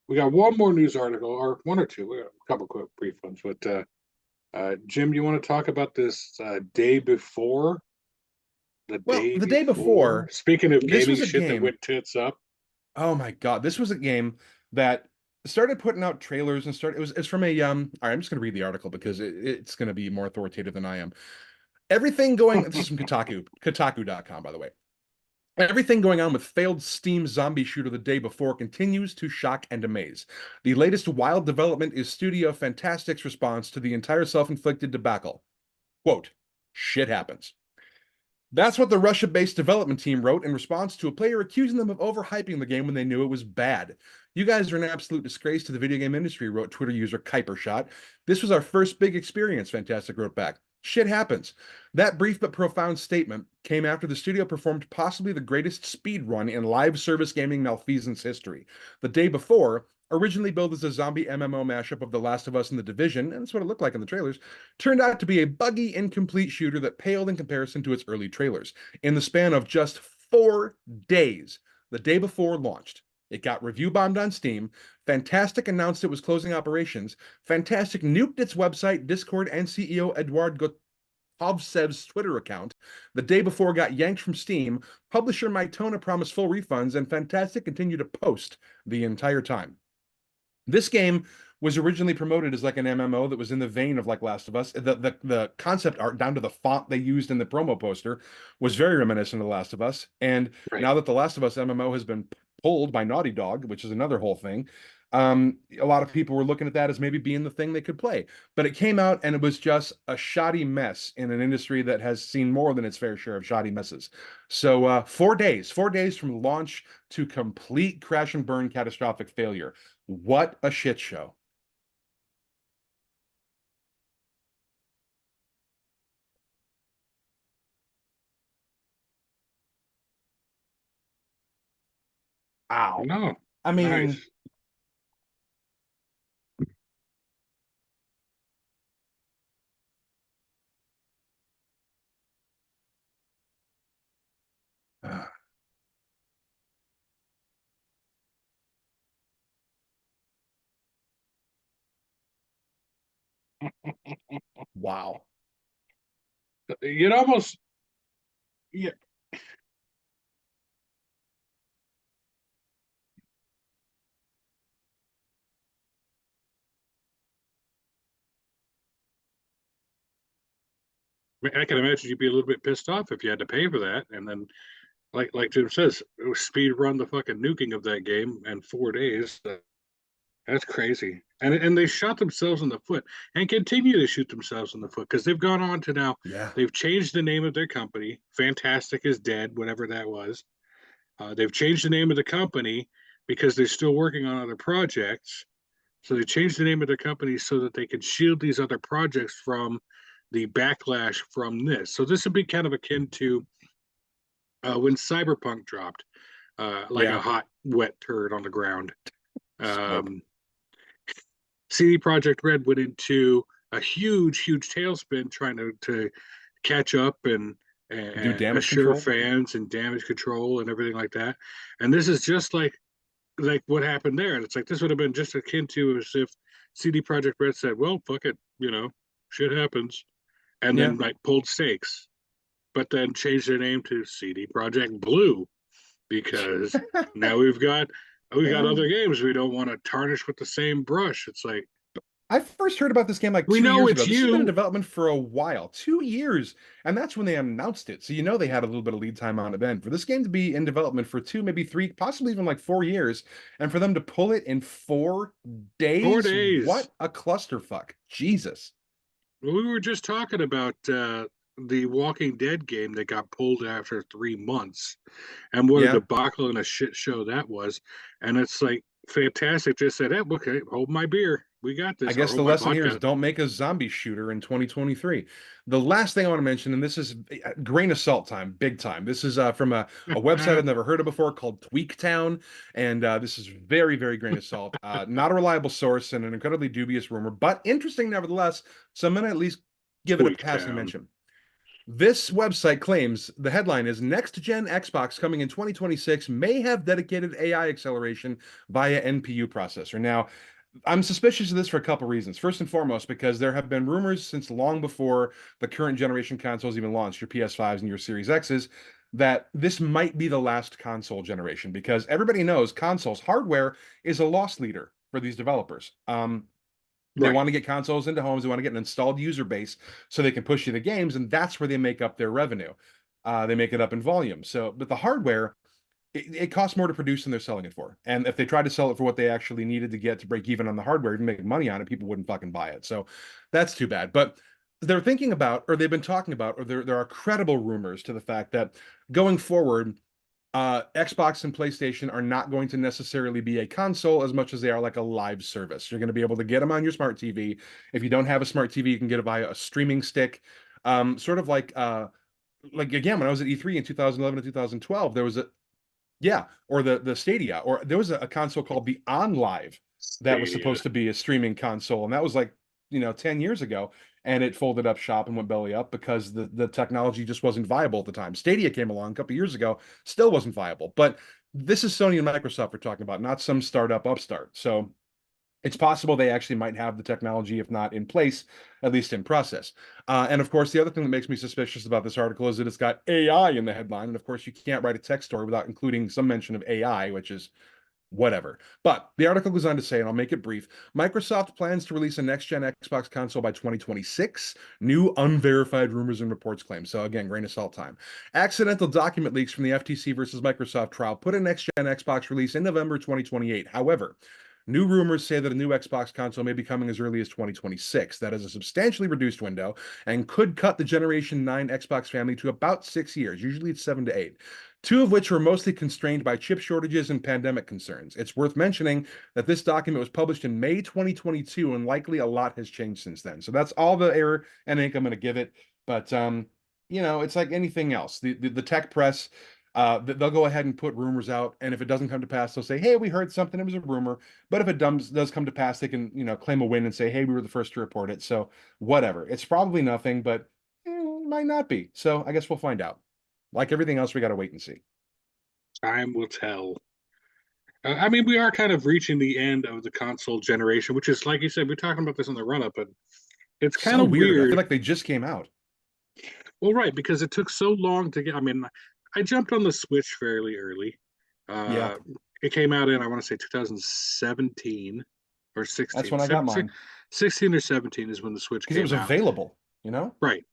we got one more news article, or one or two. We got a couple quick brief ones. But Jim, you want to talk about this day before? Well, the day before, Speaking of this gaming was a shit that game. went tits up. Oh my God, this was a game that started putting out trailers and started. It's from a All right, I'm just gonna read the article because it's gonna be more authoritative than I am. Everything going. This is from Kotaku.com, by the way. Everything going on with failed Steam zombie shooter the day before continues to shock and amaze. The latest wild development is Studio Fantastic's response to the entire self-inflicted debacle. Quote, shit happens. That's what the Russia-based development team wrote in response to a player accusing them of overhyping the game when they knew it was bad. You guys are an absolute disgrace to the video game industry, wrote Twitter user Kuipershot. This was our first big experience, Fantastic wrote back. Shit happens. That brief but profound statement came after the studio performed possibly the greatest speed run in live service gaming malfeasance history. The day before, originally billed as a zombie MMO mashup of The Last of Us and The Division, and that's what it looked like in the trailers, turned out to be a buggy, incomplete shooter that paled in comparison to its early trailers. In the span of just 4 days, the day before launched, it got review bombed on Steam. Fantastic announced it was closing operations. Fantastic nuked its website, Discord, and CEO Eduard Gotovsev's Twitter account. The day before got yanked from Steam. Publisher Mytona promised full refunds, and Fantastic continued to post the entire time. This game was originally promoted as like an MMO that was in the vein of like Last of Us. The concept art down to the font they used in the promo poster was very reminiscent of The Last of Us. And Right. now that the Last of Us MMO has been pulled by Naughty Dog, which is another whole thing, a lot of people were looking at that as maybe being the thing they could play. But it came out and it was just a shoddy mess in an industry that has seen more than its fair share of shoddy messes. So 4 days from launch to complete crash and burn catastrophic failure. What a shit show. Ow. No. I mean, Nice. wow. You'd almost, yeah. I can imagine you'd be a little bit pissed off if you had to pay for that, and then, like Jim says, it was speed run the fucking nuking of that game in 4 days. That's crazy. And they shot themselves in the foot and continue to shoot themselves in the foot because they've gone on to now, Yeah. they've changed the name of their company. Fantastic is dead, whatever that was. They've changed the name of the company because they're still working on other projects. So they changed the name of their company so that they can shield these other projects from the backlash from this. So this would be kind of akin to when Cyberpunk dropped, like a Yeah. hot, wet turd on the ground. Spoke. CD Projekt Red went into a huge tailspin trying to catch up Do and damage assure control. fans and damage control and everything like that. And this is just like what happened there. And it's like this would have been just akin to as if CD Projekt Red said, "Well, fuck it, shit happens," and Yeah. then like pulled stakes, but then changed their name to CD Projekt Blue because now we got Yeah. other games we don't want to tarnish with the same brush. It's like I first heard about this game like we two know years ago. it's This has been in you. development for a while, 2 years, and that's when they announced it. So you know they had a little bit of lead time on it then. For this game to be in development for two, maybe three, possibly even like 4 years, and for them to pull it in 4 days, 4 days. what a clusterfuck! Jesus. We were just talking about the Walking Dead game that got pulled after 3 months, and what a Yeah. debacle and a shit show that was. And it's like fantastic. Just said, hey, okay, hold my beer. We got I this, or guess the hold my lesson here is vodka. don't make a zombie shooter in 2023. The last thing I want to mention, and this is grain of salt time, big time. This is from a website I've never heard of before called Tweaktown, and this is very, very grain of salt. Not a reliable source and an incredibly dubious rumor, but interesting nevertheless. So I'm going to at least give it a Tweak passing Town. mention. This website claims the headline is Next Gen Xbox coming in 2026 may have dedicated AI acceleration via NPU processor. Now, I'm suspicious of this for a couple reasons. First and foremost, because there have been rumors since long before the current generation consoles even launched, your PS5s and your Series X's, that this might be the last console generation because everybody knows consoles hardware is a loss leader for these developers. They Right. want to get consoles into homes. They want to get an installed user base so they can push you the games, and that's where they make up their revenue. They make it up in volume. So, but the hardware, it costs more to produce than they're selling it for. And if they tried to sell it for what they actually needed to get to break even on the hardware and make money on it, people wouldn't fucking buy it. So that's too bad. But they're thinking about, or they've been talking about, or there are credible rumors to the fact that going forward, Xbox and PlayStation are not going to necessarily be a console as much as they are like a live service. You're going to be able to get them on your smart TV. If you don't have a smart TV, you can get it via a streaming stick. Sort of like again, when I was at E3 in 2011 and 2012, there was a yeah, or the Stadia, or there was a console called the OnLive that was Stadia. supposed to be a streaming console, and that was like 10 years ago, and it folded up shop and went belly up because the technology just wasn't viable at the time. Stadia came along a couple years ago, still wasn't viable, but this is Sony and Microsoft we're talking about, not some startup upstart. So it's possible they actually might have the technology, if not in place, at least in process. And of course, the other thing that makes me suspicious about this article is that it's got AI in the headline. And of course, you can't write a tech story without including some mention of AI, which is Whatever. But the article goes on to say, and I'll make it brief, Microsoft plans to release a next-gen Xbox console by 2026. New unverified rumors and reports claim. So again, grain of salt time. Accidental document leaks from the FTC versus Microsoft trial put a next-gen Xbox release in November 2028. However, new rumors say that a new Xbox console may be coming as early as 2026. That is a substantially reduced window and could cut the Generation 9 Xbox family to about 6 years. Usually it's 7 to 8. Two of which were mostly constrained by chip shortages and pandemic concerns. It's worth mentioning that this document was published in May 2022, and likely a lot has changed since then. So that's all the error and ink I'm going to give it. But it's like anything else. The tech press, they'll go ahead and put rumors out, and if it doesn't come to pass, they'll say, "Hey, we heard something. It was a rumor." But if it does come to pass, they can claim a win and say, "Hey, we were the first to report it." So whatever. It's probably nothing, but might not be. So I guess we'll find out. Like everything else, we got to wait and see. Time will tell. I mean, we are kind of reaching the end of the console generation, which is, like you said, we're talking about this in the run-up, but it's kind So of weird. I weird. feel like they just came out. Well, right, because it took so long to get. I mean, I jumped on the Switch fairly early. Yeah, It came out in, I want to say, 2017 or that's 16. when I got mine 16 or 17 is when the Switch because it was came out. available. You know? Right.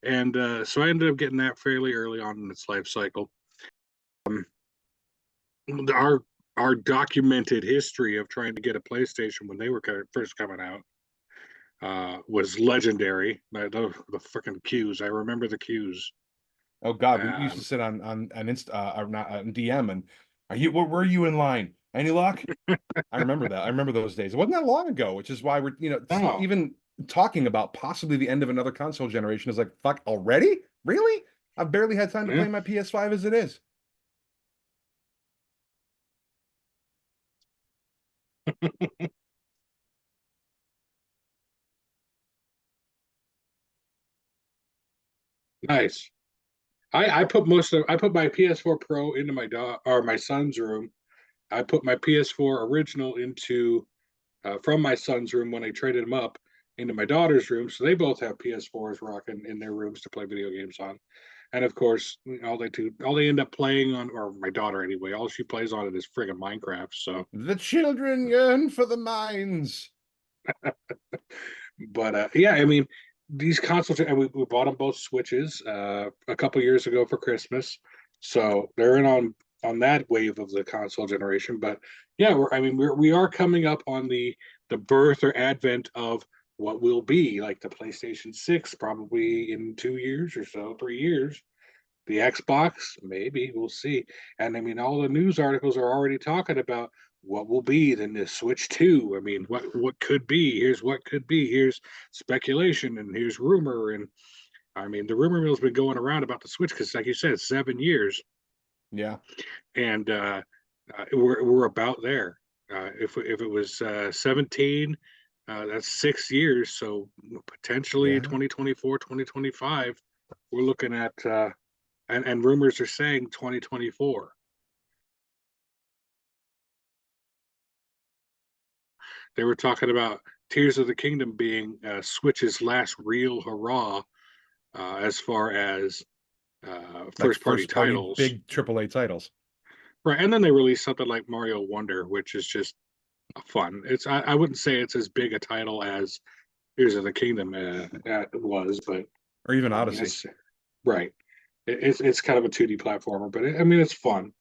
And so I ended up getting that fairly early on in its life cycle. Our documented history of trying to get a PlayStation when they were first coming out was legendary. The freaking queues. I remember the queues. Oh God, we used to sit on Insta or not on DM and where were you in line? Any luck? I remember that. I remember those days. It wasn't that long ago, which is why we're Oh, even talking about possibly the end of another console generation is like fuck already? Really? I've barely had time to yeah. play my PS5 as it is. Nice. I put my PS4 Pro into my son's room. I put my PS4 original into from my son's room when I traded him up into my daughter's room. So they both have PS4s rocking in their rooms to play video games on. And of course, all they end up playing on, or my daughter anyway, all she plays on it is friggin' Minecraft. So, The children yearn for the mines. but yeah, I mean, these consoles, and we bought them both Switches a couple years ago for Christmas. So they're in on that wave of the console generation. But yeah, we are coming up on the birth or advent of what will be like the PlayStation 6 probably in 2 years or so, 3 years. The Xbox, maybe we'll see. And I mean, all the news articles are already talking about what will be the Switch 2. I mean, what could be? Here's what could be. Here's speculation and here's rumor. And I mean, the rumor mill's been going around about the Switch because, like you said, 7 years, Yeah. and we're about there. If it was 17, that's 6 years. So potentially Yeah. 2024, 2025, we're looking at. And rumors are saying 2024. They were talking about Tears of the Kingdom being Switch's last real hurrah as far as Like first party first party titles. big AAA titles. Right. And then they released something like Mario Wonder, which is just fun. I wouldn't say it's as big a title as Tears of the Kingdom was, but Or even I mean, Odyssey. right. It's kind of a 2D platformer, but I mean, it's fun.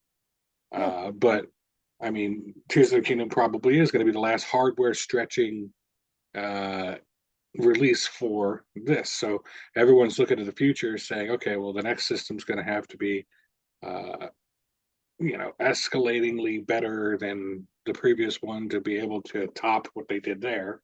Yeah. But I mean, Tears of the Kingdom probably is going to be the last hardware stretching uh, release for this. So everyone's looking to the future, saying, okay, well, the next system's going to have to be, uh, escalatingly better than the previous one to be able to top what they did there.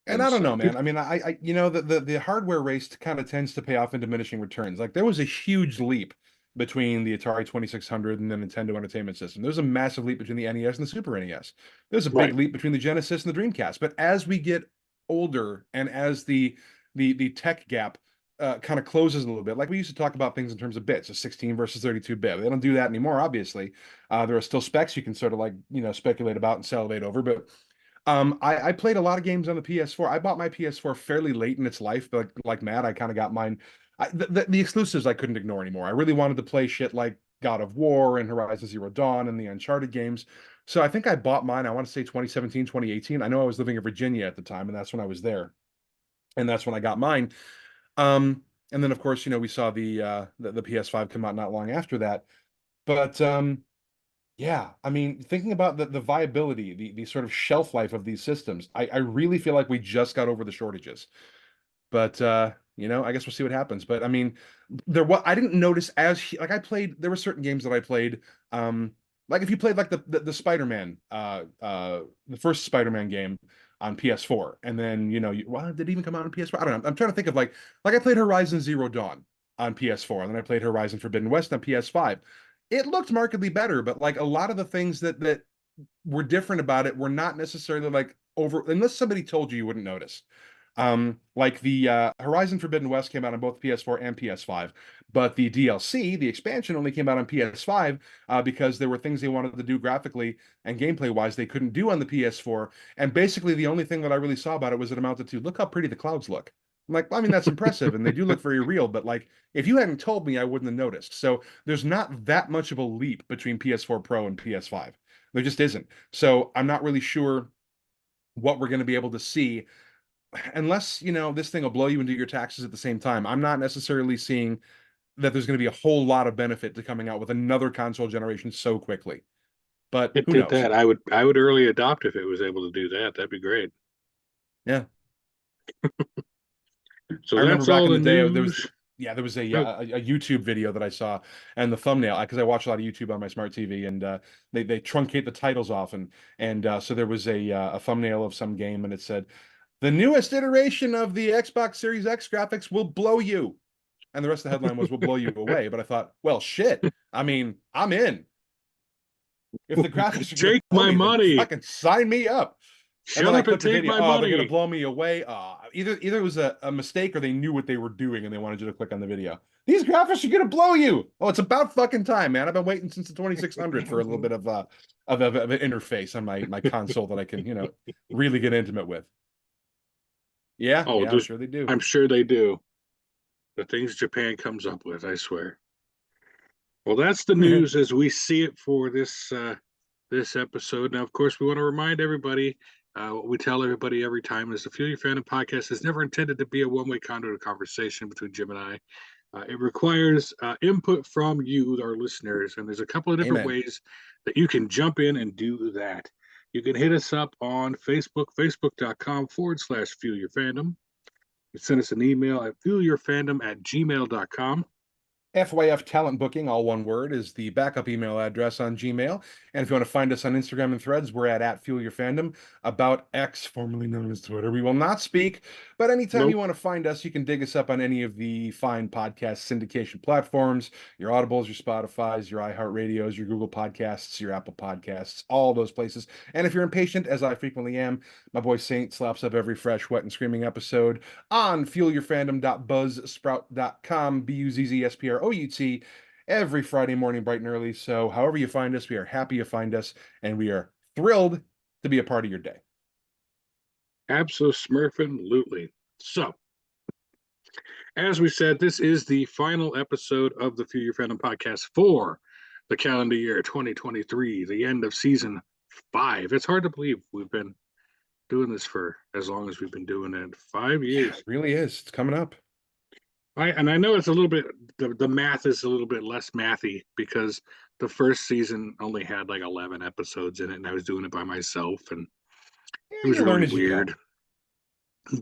And And I don't so know, man. I mean, the hardware race kind of tends to pay off in diminishing returns. Like there was a huge leap between the Atari 2600 and the Nintendo Entertainment System. There was a massive leap between the NES and the Super NES. There's a big right, leap between the Genesis and the Dreamcast. But as we get older and as the tech gap kind of closes a little bit, like we used to talk about things in terms of bits, a 16 versus 32 bit. They don't do that anymore, obviously. There are still specs you can sort of like speculate about and salivate over, but I played a lot of games on the PS4. I bought my PS4 fairly late in its life, but like Matt, I kind of got mine. The exclusives I couldn't ignore anymore. I really wanted to play shit like God of War and Horizon Zero Dawn and the Uncharted games. So I think I bought mine, I want to say 2017, 2018. I know I was living in Virginia at the time, and that's when I was there. And that's when I got mine. And then of course, we saw the PS5 come out not long after that. But yeah, I mean, thinking about the viability, the sort of shelf life of these systems, I really feel like we just got over the shortages. But I guess we'll see what happens. But I mean, I didn't notice like I played, there were certain games that I played. Like if you played like the Spider-Man, the first Spider-Man game on PS4, and then well, did it even come out on PS4? I don't know. I'm trying to think of like I played Horizon Zero Dawn on PS4, and then I played Horizon Forbidden West on PS5. It looked markedly better, but like a lot of the things that were different about it were not necessarily like over, unless somebody told you, you wouldn't notice. Like the Horizon Forbidden West came out on both PS4 and PS5, but the DLC, the expansion, only came out on PS5 because there were things they wanted to do graphically and gameplay wise they couldn't do on the PS4. And basically, the only thing that I really saw about it was it amounted to, look how pretty the clouds look. I'm like, well, I mean, that's impressive, and they do look very real, but like, if you hadn't told me, I wouldn't have noticed. So there's not that much of a leap between PS4 Pro and PS5. There just isn't. So I'm not really sure what we're going to be able to see unless this thing will blow you into your taxes at the same time. I'm not necessarily seeing that there's going to be a whole lot of benefit to coming out with another console generation so quickly. But It who did knows? that. I would early adopt if it was able to do that. That'd be great. Yeah, So I remember that's back all in the the day there was news. there was a Oh, a, a YouTube video that I saw, and the thumbnail, because I watch a lot of YouTube on my smart TV, and they truncate the titles off, and so there was a thumbnail of some game, and it said, "The newest iteration of the Xbox Series X graphics will blow you." And the rest of the headline was, "Will blow you away." But I thought, well, shit. I mean, I'm in. If the graphics are gonna take blow my me, then money. fucking sign me up. And Shut then I up and clicked the take video. my Oh, they're gonna money. blow me away. Either it was a mistake or they knew what they were doing and they wanted you to click on the video. These graphics are gonna blow you. Oh, it's about fucking time, man. I've been waiting since the 2600 for a little bit of an interface on my console that I can really get intimate with. Yeah, Oh, yeah, I'm just sure they do. I'm sure they do. The things Japan comes up with, I swear. Well, that's the news as we see it for this episode. Now, of course, we want to remind everybody what we tell everybody every time is the Feel Your Fandom podcast is never intended to be a one-way conduit of conversation between Jim and I. It requires input from you, our listeners, and there's a couple of different Amen. ways that you can jump in and do that. You can hit us up on Facebook, facebook.com/Feel Your Fandom. You send us an email at feelyourfandom@gmail.com. FYF Talent Booking, all one word, is the backup email address on Gmail. And if you want to find us on Instagram and Threads, we're at Fuel Your Fandom, about X, formerly known as Twitter. We will not speak, but anytime you Nope. want to find us, you can dig us up on any of the fine podcast syndication platforms, your Audibles, your Spotifys, your iHeartRadios, your Google Podcasts, your Apple Podcasts, all those places. And if you're impatient, as I frequently am, my boy Saint slaps up every fresh, wet, and screaming episode on fuelyourfandom.buzzsprout.com, BUZZSPROUT, every Friday morning, bright and early. So, however you find us, we are happy you find us, and we are thrilled to be a part of your day. Absolutely. So, as we said, this is the final episode of the Feel Your Fandom podcast for the calendar year 2023, the end of season 5. It's hard to believe we've been doing this for as long as we've been doing it. 5 Yeah, years. it really is. It's coming up. I know it's a little bit the math is a little bit less mathy because the first season only had like 11 episodes in it, and I was doing it by myself, and it Yeah, was you learn really as you go. weird.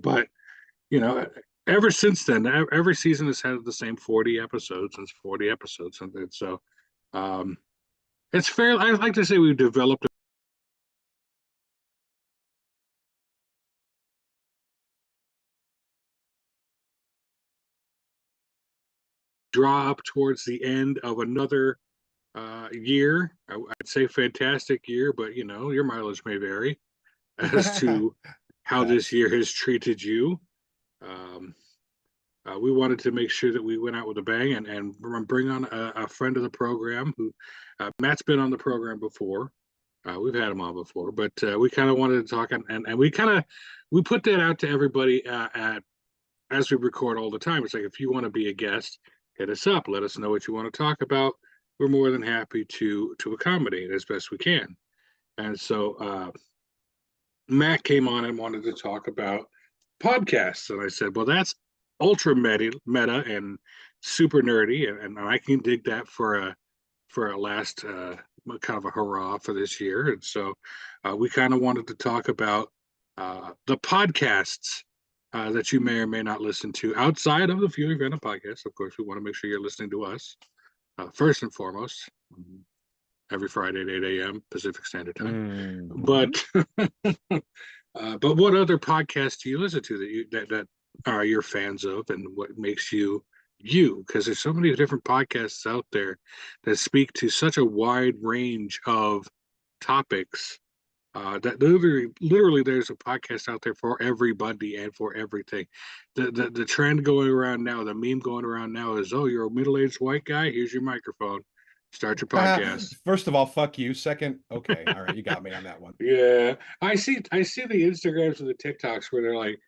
But you know, ever since then, every season has had the same 40 episodes. It's 40 episodes, and so um, it's fair. I like to say we've developed a draw up towards the end of another year. I'd say fantastic year, but your mileage may vary as to how this Facts. year has treated you. Um, we wanted to make sure that we went out with a bang and bring on a friend of the program who Matt's been on the program before. We've had him on before, but we kind of wanted to talk and we put that out to everybody as we record all the time. It's like, if you want to be a guest, hit us up. Let us know what you want to talk about. we're more than happy to accommodate as best we can. And so Matt came on and wanted to talk about podcasts, and I said, "Well, that's ultra meta and super nerdy, and I can dig that for a last kind of a hurrah for this year." And so we kind of wanted to talk about the podcasts that you may or may not listen to outside of the Fueling Fandom podcast. Of course, we want to make sure you're listening to us first and foremost every Friday at 8 a.m. Pacific Standard Time. But but what other podcasts do you listen to that are you're fans of, and what makes you you? Because there's so many different podcasts out there that speak to such a wide range of topics that literally there's a podcast out there for everybody and for everything. The trend going around now, the meme going around now is, oh, you're a middle-aged white guy, here's your microphone, start your podcast. First of all, fuck you. Second, okay, all right, you got me on that one. Yeah, I see the Instagrams and the TikToks where they're like,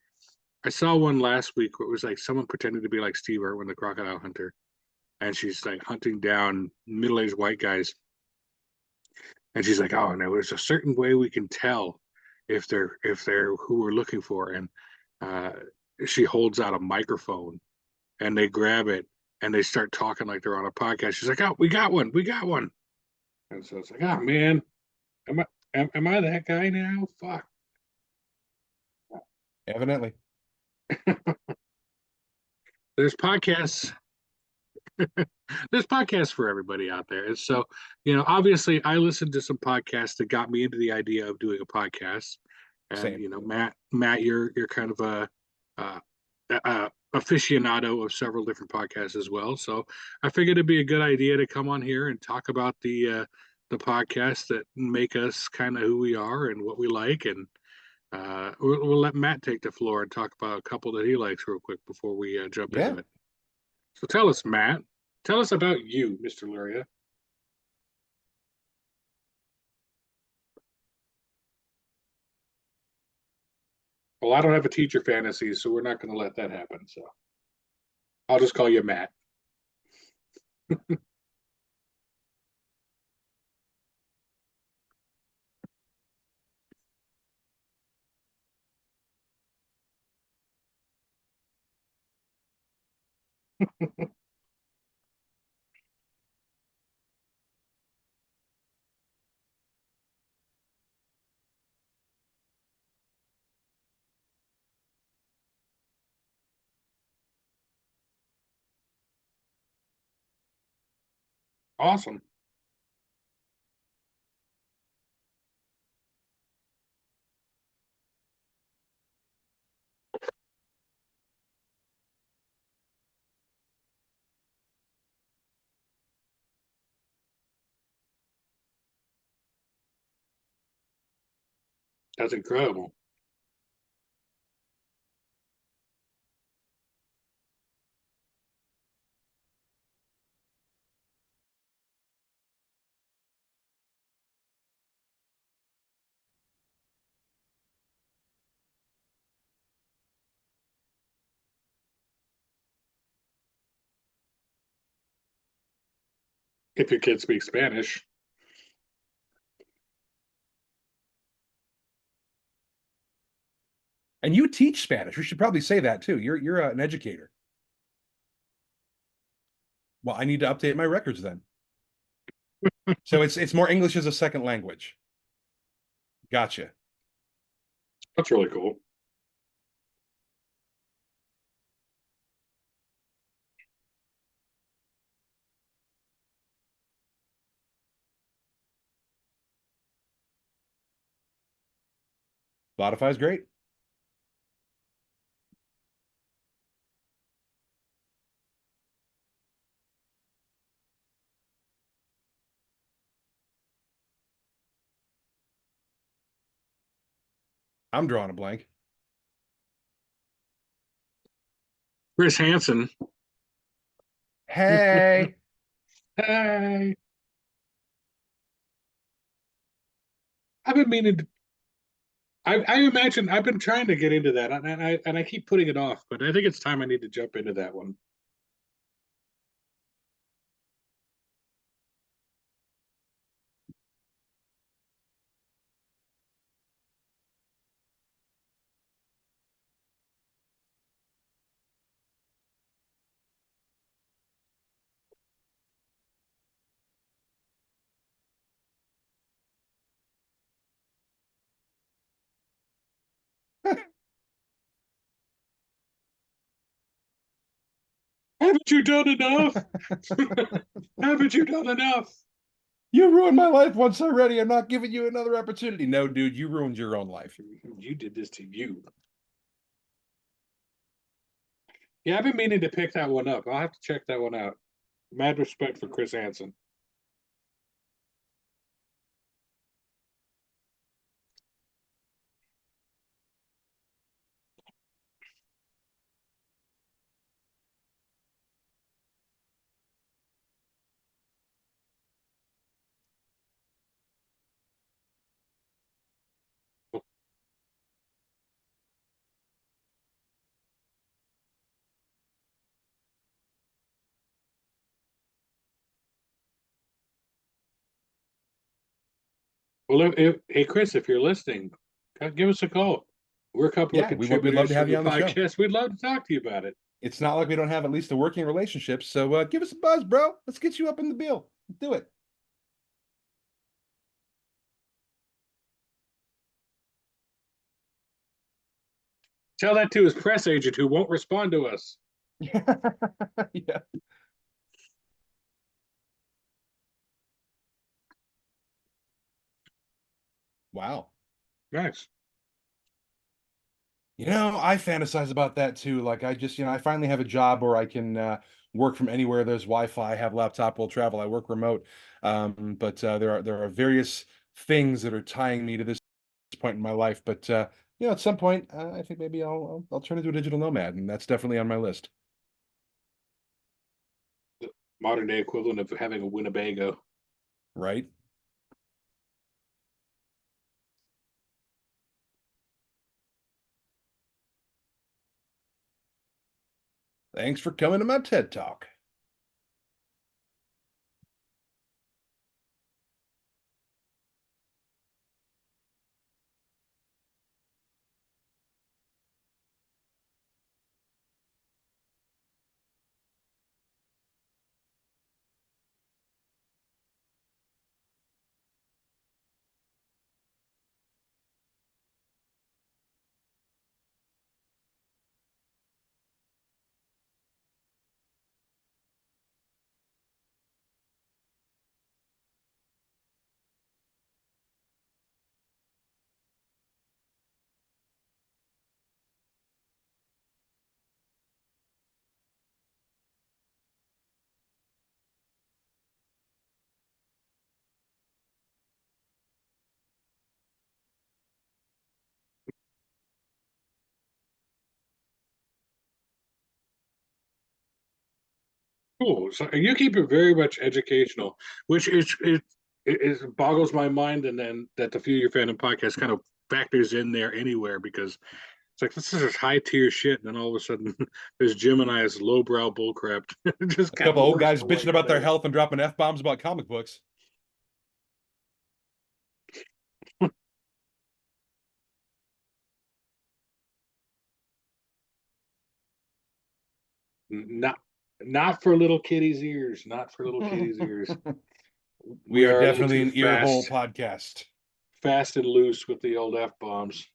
I saw one last week where it was like someone pretending to be like Steve Irwin, the crocodile hunter, and she's like hunting down middle-aged white guys. And she's like, "Oh, no, there's a certain way we can tell if they're who we're looking for." And uh, she holds out a microphone, and they grab it, and they start talking like they're on a podcast. She's like, "Oh, we got one, we got one." And so it's like, "Oh man, am I that guy now? Fuck." Evidently. There's podcasts. There's podcasts for everybody out there. And so, obviously I listened to some podcasts that got me into the idea of doing a podcast. And Same. Matt, you're kind of a aficionado of several different podcasts as well. So I figured it'd be a good idea to come on here and talk about the podcasts that make us kind of who we are and what we like. And we'll let Matt take the floor and talk about a couple that he likes real quick before we jump into it. So tell us, Matt. Tell us about you, Mr. Luria. Well, I don't have a teacher fantasy, so we're not going to let that happen. So I'll just call you Matt. Awesome. That's incredible. If your kid speaks Spanish. And you teach Spanish. We should probably say that too. You're an educator. Well, I need to update my records then. So it's more English as a second language. Gotcha. That's really cool. Spotify's great. I'm drawing a blank. Chris Hansen. Hey. Hey. I've been meaning to, I imagine I've been trying to get into that, and I keep putting it off, but I think it's time I need to jump into that one. Haven't you done enough? Haven't you done enough? You ruined my life once already. I'm not giving you another opportunity. No, dude, you ruined your own life. You did this to you. Yeah, I've been meaning to pick that one up. I'll have to check that one out. Mad respect for Chris Hansen. Well, hey Chris, if you're listening, give us a call. We're a couple of Yeah, we'd love contributors to from have the you on the show. podcast. We'd love to talk to you about it. It's not like we don't have at least a working relationship. So give us a buzz, bro. Let's get you up in the bill. Do it. Tell that to his press agent who won't respond to us. Yeah. Wow. Nice. I fantasize about that too. Like I just, I finally have a job where I can work from anywhere. There's Wi-Fi, have laptop, will travel. I work remote. But there are various things that are tying me to this point in my life. But at some point, I think maybe I'll turn into a digital nomad, and that's definitely on my list. The modern day equivalent of having a Winnebago. Right? Thanks for coming to my TED Talk. Cool. So you keep it very much educational, which it boggles my mind, and then that the Few Your Fandom podcast kind of factors in there anywhere because it's like this is just high tier shit, and then all of a sudden there's Jim and I's lowbrow bullcrap. It just A kind couple of old works guys the way bitching it about their does. health and dropping F-bombs about comic books. Not not for little kitties' ears. Not for little kitties' ears. We We are are a little definitely too an ear hole fast, podcast. fast and loose with the old F bombs.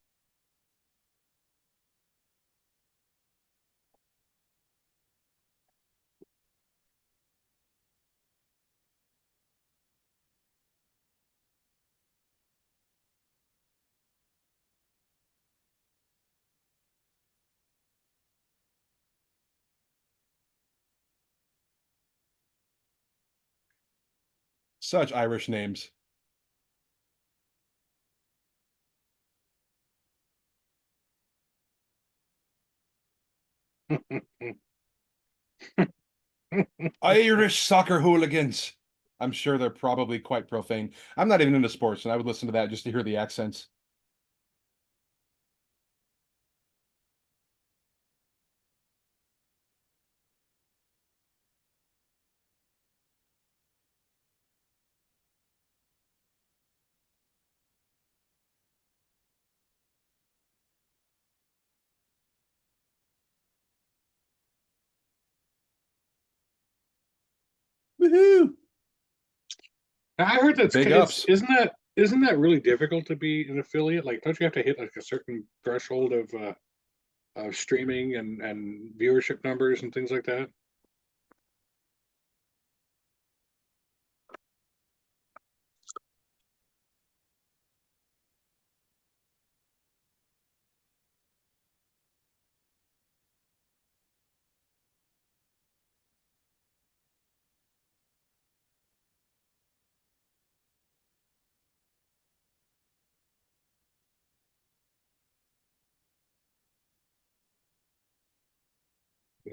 Such Irish names. Irish soccer hooligans. I'm sure they're probably quite profane. I'm not even into sports, and I would listen to that just to hear the accents. Woohoo! I heard that's Big it's ups. isn't that really difficult to be an affiliate? Like, don't you have to hit like a certain threshold of streaming and viewership numbers and things like that?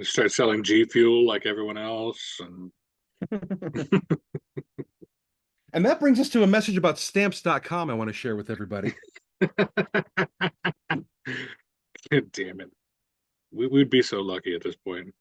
Start selling G Fuel like everyone else, and And that brings us to a message about stamps.com I want to share with everybody. God damn it, we'd be so lucky at this point.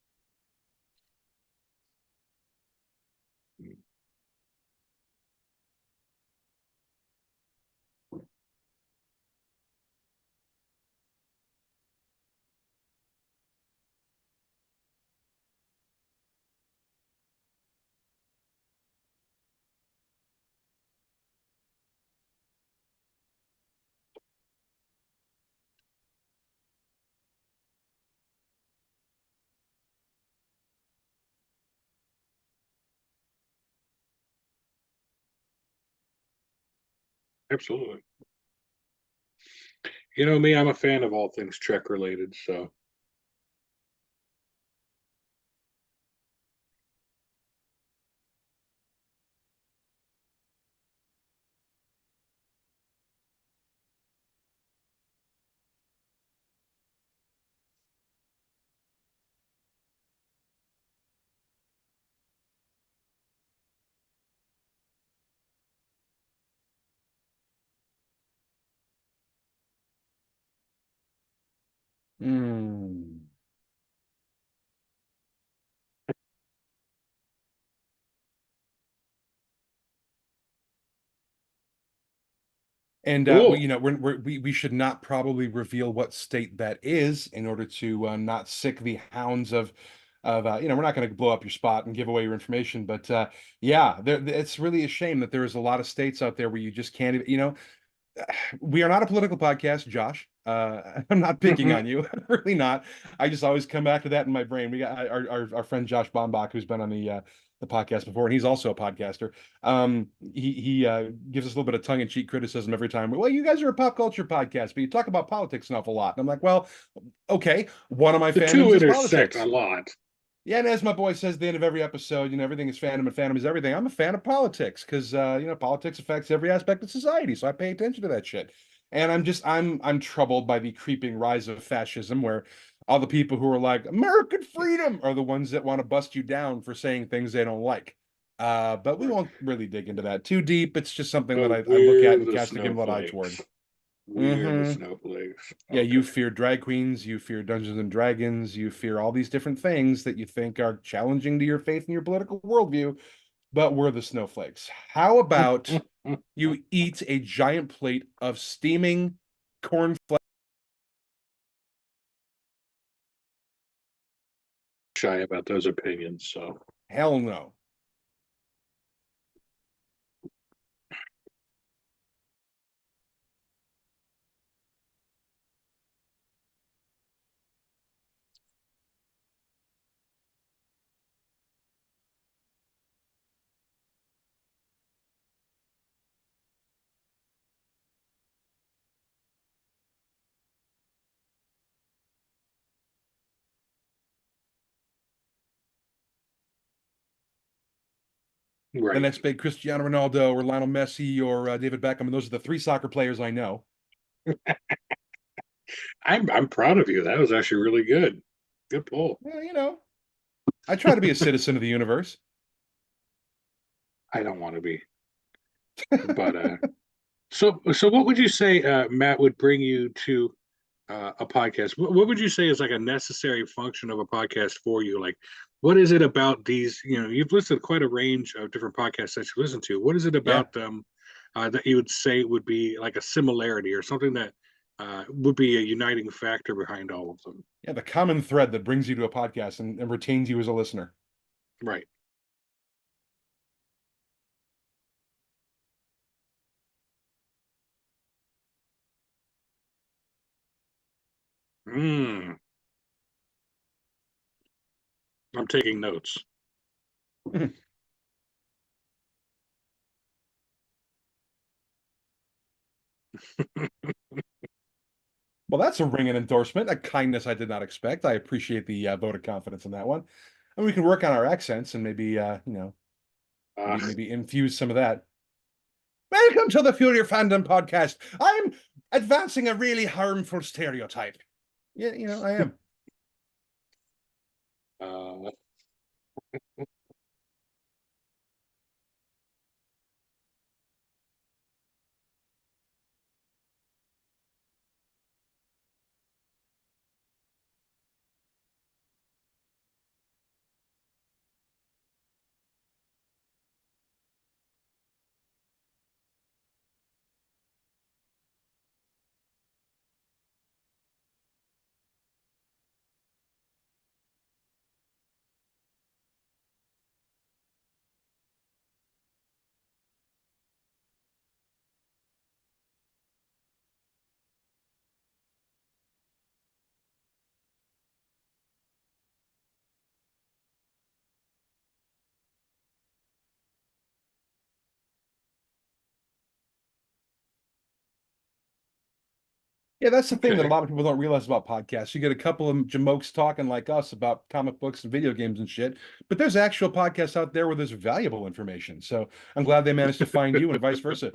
Absolutely. You know me, I'm a fan of all things Trek related, so Mm. And cool. we should not probably reveal what state that is in order to not sick the hounds of we're not going to blow up your spot and give away your information, but yeah, it's really a shame that there is a lot of states out there where you just can't even. We are not a political podcast, Josh. I'm not picking on you, really not. I just always come back to that in my brain. We got our friend Josh Bombach, who's been on the podcast before, and he's also a podcaster. He gives us a little bit of tongue in cheek criticism every time. Well, you guys are a pop culture podcast, but you talk about politics an awful lot. And I'm like, well, okay, one of my The two fandoms is intersect a politics. lot. Yeah, and as my boy says at the end of every episode, everything is fandom and fandom is everything. I'm a fan of politics because politics affects every aspect of society, so I pay attention to that shit. And I'm troubled by the creeping rise of fascism, where all the people who are like American freedom are the ones that want to bust you down for saying things they don't like. But we won't really dig into that too deep. It's just something that But I look at we're and the cast a gimlet eye toward. snowflakes. We're the Hmm. snowflakes. Yeah, you Okay. fear drag queens, you fear Dungeons and Dragons, you fear all these different things that you think are challenging to your faith and your political worldview, but we're the snowflakes. How about you eat a giant plate of steaming cornflakes? Shy about those opinions, so Hell no. The right. next big Cristiano Ronaldo or Lionel Messi or David Beckham, and those are the three soccer players I know. I'm proud of you. That was actually really good. Good pull. Well, I try to be a citizen of the universe. I don't want to be, but so what would you say, Matt, would bring you to a podcast? What would you say is like a necessary function of a podcast for you? Like, what is it about these? You've listed quite a range of different podcasts that you listen to. What is it Yeah. about them that you would say would be like a similarity or something that would be a uniting factor behind all of them? Yeah, the common thread that brings you to a podcast and retains you as a listener. Right. Mm, I'm taking notes. Well, that's a ringing endorsement, a kindness I did not expect. I appreciate the vote of confidence in that one. And we can work on our accents and maybe, Uh, maybe infuse some of that. Welcome to the Fury Fandom podcast. I'm advancing a really harmful stereotype. Yeah, I am. Uh, Yeah, that's the thing that a okay. lot of people don't realize about podcasts. You get a couple of jamokes talking like us about comic books and video games and shit, but there's actual podcasts out there where there's valuable information. So I'm glad they managed to find you and vice versa.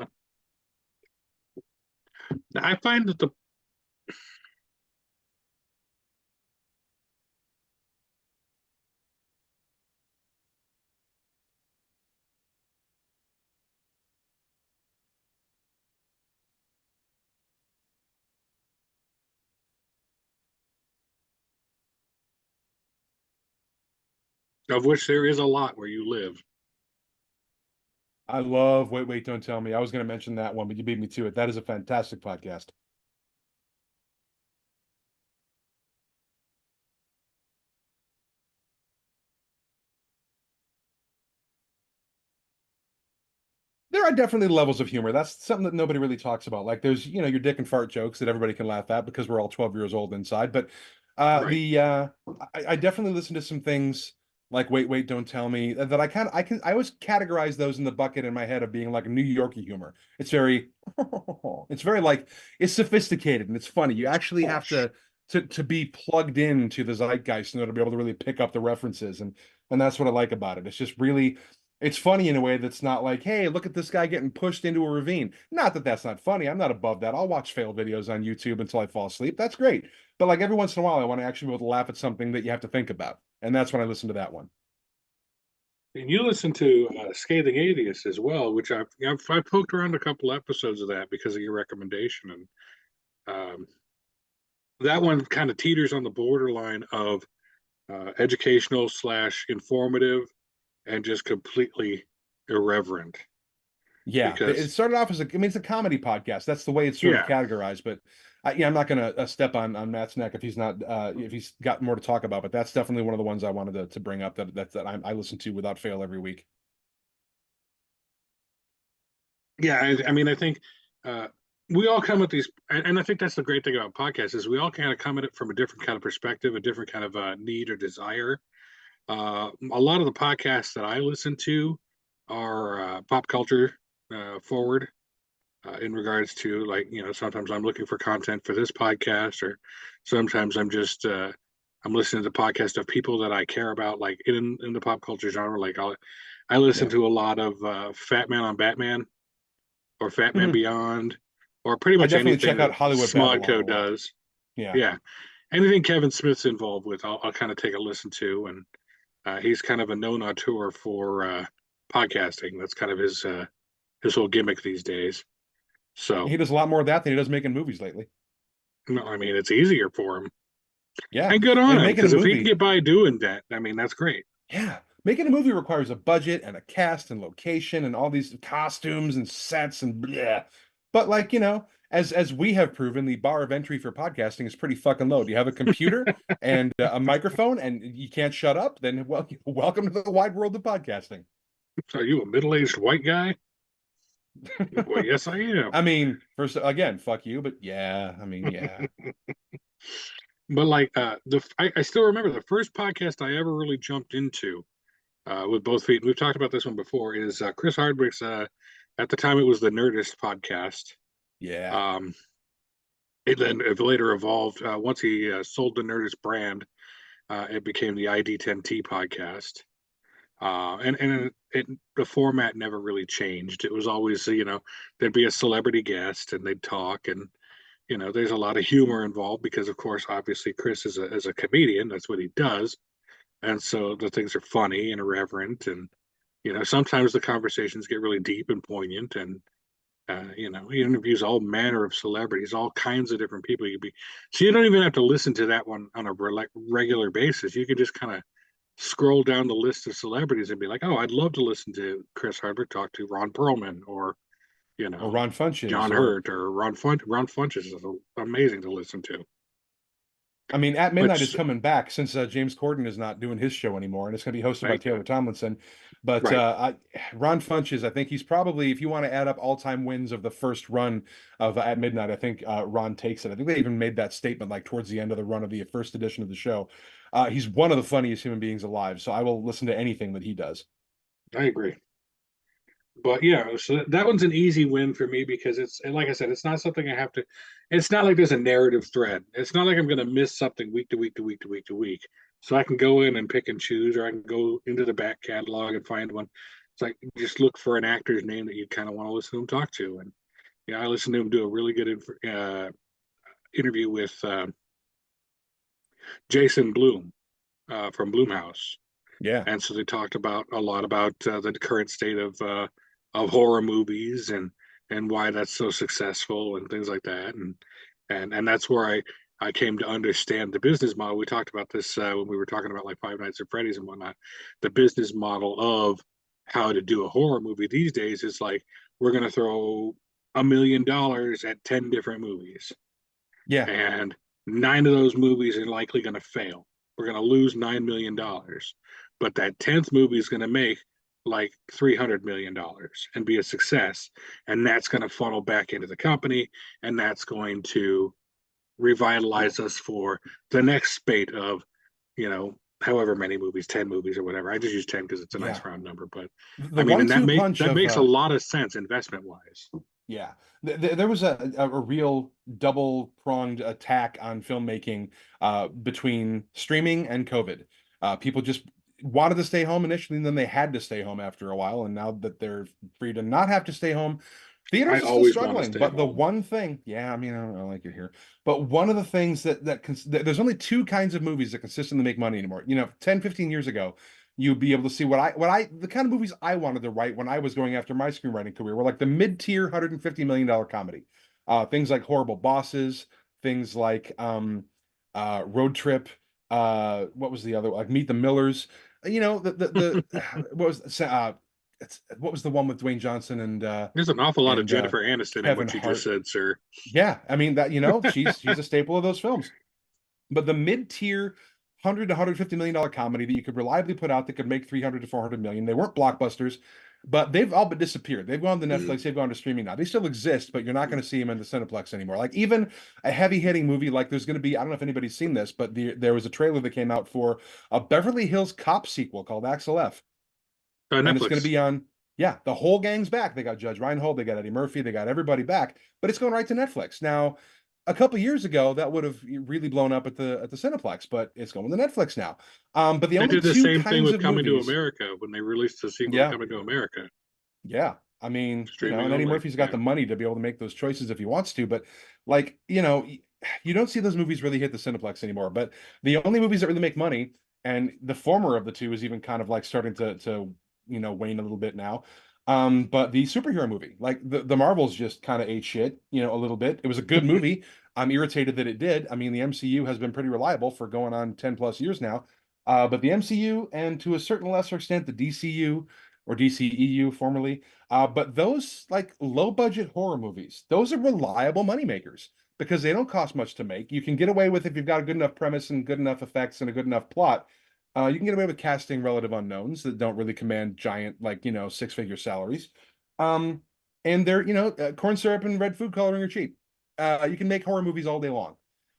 I find that the of which there is a lot where you live. I love Wait, Wait, Don't Tell Me. I was going to mention that one, but you beat me to it. That is a fantastic podcast. There are definitely levels of humor. That's something that nobody really talks about. Like there's, your dick and fart jokes that everybody can laugh at because we're all 12 years old inside. But Right. the I definitely listen to some things like Wait, Wait, Don't Tell Me that I always categorize those in the bucket in my head of being like New Yorkie humor. It's very it's very like it's sophisticated and it's funny. You actually Oh, have to be plugged into the zeitgeist in order to be able to really pick up the references and that's what I like about it. It's just really it's funny in a way that's not like, hey, look at this guy getting pushed into a ravine. Not that that's not funny. I'm not above that. I'll watch fail videos on YouTube until I fall asleep. That's great. But like every once in a while, I want to actually be able to laugh at something that you have to think about. And that's when I listen to that one. and you listen to Scathing Atheist as well, which I poked around a couple episodes of that because of your recommendation, and that one kind of teeters on the borderline of educational slash informative and just completely irreverent Yeah, it because started off as it's a comedy podcast. That's the way it's sort of yeah, categorized. But yeah, I'm not going to step on Matt's neck if he's not if he's got more to talk about. But that's definitely one of the ones I wanted to bring up that I listen to without fail every week. yeah, I mean, I think uh, we all come at these, and I think that's the great thing about podcasts is we all kind of come at it from a different kind of perspective, a different kind of need or desire. A lot of the podcasts that I listen to are pop culture forward in regards to like sometimes I'm looking for content for this podcast, or sometimes I'm listening to podcasts of people that I care about, like in the pop culture genre. Like I listen Yeah. to a lot of Fat Man on Batman or Fat Man Mhm. Beyond, or pretty I much definitely anything check that out Hollywood Babylon a Smodco lot. does. Yeah. Yeah, anything Kevin Smith's involved with, I'll kind of take a listen to, and he's kind of a known auteur for podcasting. That's kind of his whole gimmick these days. So, He does a lot more of that than he does making movies lately. no, I mean, it's easier for him, Yeah. and good on And him making a because if he can movie, get by doing that, I mean, that's great. yeah. Making a movie requires a budget and a cast and location and all these costumes and sets and yeah. But like, as we have proven, the bar of entry for podcasting is pretty fucking low. Do you have a computer and a microphone and you can't shut up? Then well, welcome to the wide world of podcasting. So, are you a middle-aged white guy? Well, yes, I am. I mean, first again, fuck you, but yeah, I mean, yeah. But like I still remember the first podcast I ever really jumped into with both feet. And we've talked about this one before. Is Chris Hardwick's? At the time, it was the Nerdist podcast. Yeah. Um, it later evolved once he sold the Nerdist brand. It became the ID10T podcast. And the format never really changed. It was always there'd be a celebrity guest and they'd talk, and there's a lot of humor involved because of course obviously Chris is a comedian, that's what he does. and so the things are funny and irreverent, and sometimes the conversations get really deep and poignant, and he interviews all manner of celebrities, all kinds of different people. So you don't even have to listen to that one on a regular basis. You can just kind of scroll down the list of celebrities and be like, oh, I'd love to listen to Chris Hardwick talk to Ron Perlman, or or Ron Funches, John or Hurt, or Ron Funches is amazing to listen to. I mean, At But Midnight is coming back since James Corden is not doing his show anymore, and it's going to be hosted by right, Taylor Tomlinson. But right, Ron Funches, I think he's probably, if you want to add up all-time wins of the first run of At Midnight, I think Ron takes it. I think they even made that statement like towards the end of the run of the first edition of the show. He's one of the funniest human beings alive, so I will listen to anything that he does. I agree. But yeah, so that one's an easy win for me because and like I said, it's not something I have to. It's not like there's a narrative thread. It's not like I'm going to miss something week to week to week to week to week. So I can go in and pick and choose, or I can go into the back catalog and find one. It's like just look for an actor's name that you kind of want to listen to him talk to, and I listened to him do a really good interview with Jason Blum from Blumhouse. Yeah. And so they talked about a lot about the current state of horror movies, and why that's so successful and things like that, and that's where I came to understand the business model. We talked about this when we were talking about like Five Nights at Freddy's and whatnot. The business model of how to do a horror movie these days is like, we're going to throw $1 million at 10 different movies, Yeah. and 9 of those movies are likely going to fail. We're going to lose $9 million, but that 10th movie is going to make like $300 million and be a success. And that's going to funnel back into the company, and that's going to revitalize us for the next spate of, however many movies, 10 movies or whatever. I just use 10 because it's a nice Yeah. round number. But The I mean, and one-two punch that of makes a lot of sense investment wise. yeah, there was a real double-pronged attack on filmmaking between streaming and COVID. People just wanted to stay home initially, and then they had to stay home after a while. And now that they're free to not have to stay home, I theaters are still always want to struggling. stay But the home. one thing, yeah, I mean, I don't like it here. But one of the things there's only two kinds of movies that consistently make money anymore. 10, 15 years ago, you'd be able to see the kind of movies I wanted to write when I was going after my screenwriting career were like the mid-tier $150 million comedy. Things like Horrible Bosses, things like Road Trip, what was the other, like Meet the Millers. The what was the one with Dwayne Johnson There's an awful lot of and Jennifer Aniston in Kevin what you just Hart? said, sir. Yeah, I mean that, she's a staple of those films. But the mid-tier 100 to 150 million dollar comedy that you could reliably put out that could make 300 to 400 million. They weren't blockbusters, but they've all but disappeared. They've gone to Netflix, they've gone to streaming now. They still exist, but you're not going to see them in the Cineplex anymore. Like even a heavy-hitting movie, like there's going to be, I don't know if anybody's seen this, but there was a trailer that came out for a Beverly Hills Cop sequel called Axel F. And it's going to Netflix. be on, yeah, the whole gang's back. They got Judge Reinhold, they got Eddie Murphy, they got everybody back, but it's going right to Netflix. Now, a couple years ago, that would have really blown up at the Cineplex, but it's going to Netflix now. But the They only did the two same thing kinds with of Coming to movies, America when they released the sequel to yeah, Coming to America, yeah. I mean, streaming and Eddie only. Murphy's got Yeah. the money to be able to make those choices if he wants to, but like, you don't see those movies really hit the Cineplex anymore. But the only movies that really make money, and the former of the two is even kind of like starting to wane a little bit now. But the superhero movie, like the Marvels just kind of ate shit, a little bit. It was a good movie. I'm irritated that it did. I mean, the MCU has been pretty reliable for going on 10 plus years now. But the MCU and to a certain lesser extent, the DCU or DCEU formerly, but those like low budget horror movies, those are reliable moneymakers because they don't cost much to make. You can get away with if you've got a good enough premise and good enough effects and a good enough plot. You can get away with casting relative unknowns that don't really command giant, like, six-figure salaries. Um, and they're, corn syrup and red food coloring are cheap. You can make horror movies all day long.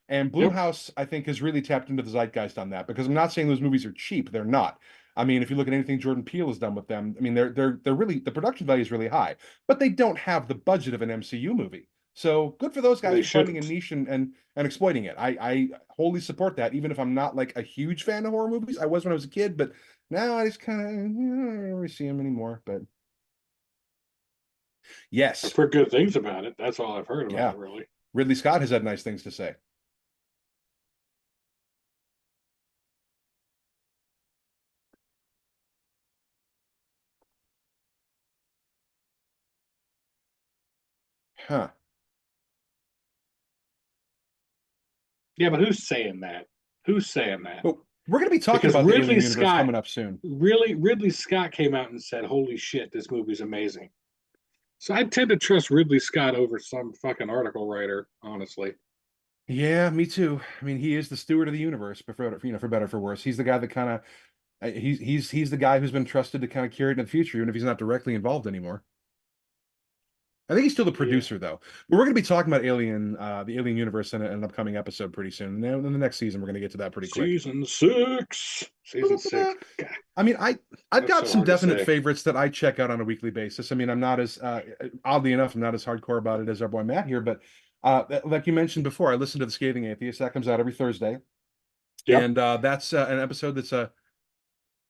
And Yep. Blumhouse, I think, has really tapped into the zeitgeist on that because I'm not saying those movies are cheap. They're not. I mean, if you look at anything Jordan Peele has done with them, I mean, they're really, the production value is really high, but they don't have the budget of an MCU movie. So good for those guys They for finding a shouldn't. niche and exploiting it. I wholly support that, even if I'm not like a huge fan of horror movies. I was when I was a kid, but now I just kind of I don't really see them anymore. But I've yes, heard good things about it. That's all I've heard about yeah, it, really. Ridley Scott has had nice things to say. Huh. Yeah, but who's saying that? Who's saying that? But we're going to be talking Because about the Alien universe coming up soon. Ridley Scott came out and said, "Holy shit, this movie's amazing." So I tend to trust Ridley Scott over some fucking article writer, honestly. Yeah, me too. I mean, he is the steward of the universe, but for for better or for worse, he's the guy that kind of he's the guy who's been trusted to kind of carry it in the future, even if he's not directly involved anymore. I think he's still the Yeah. producer though. But we're going to be talking about the Alien universe in an upcoming episode pretty soon. And then in the next season, we're going to get to that pretty quick. Season 6. Season 6. God, I mean, I've that's got so some hard to definite say. favorites that I check out on a weekly basis. I mean, I'm not as oddly enough, I'm not as hardcore about it as our boy Matt here, but like you mentioned before, I listen to The Scathing Atheist. That comes out every Thursday, Yep. and that's an episode that's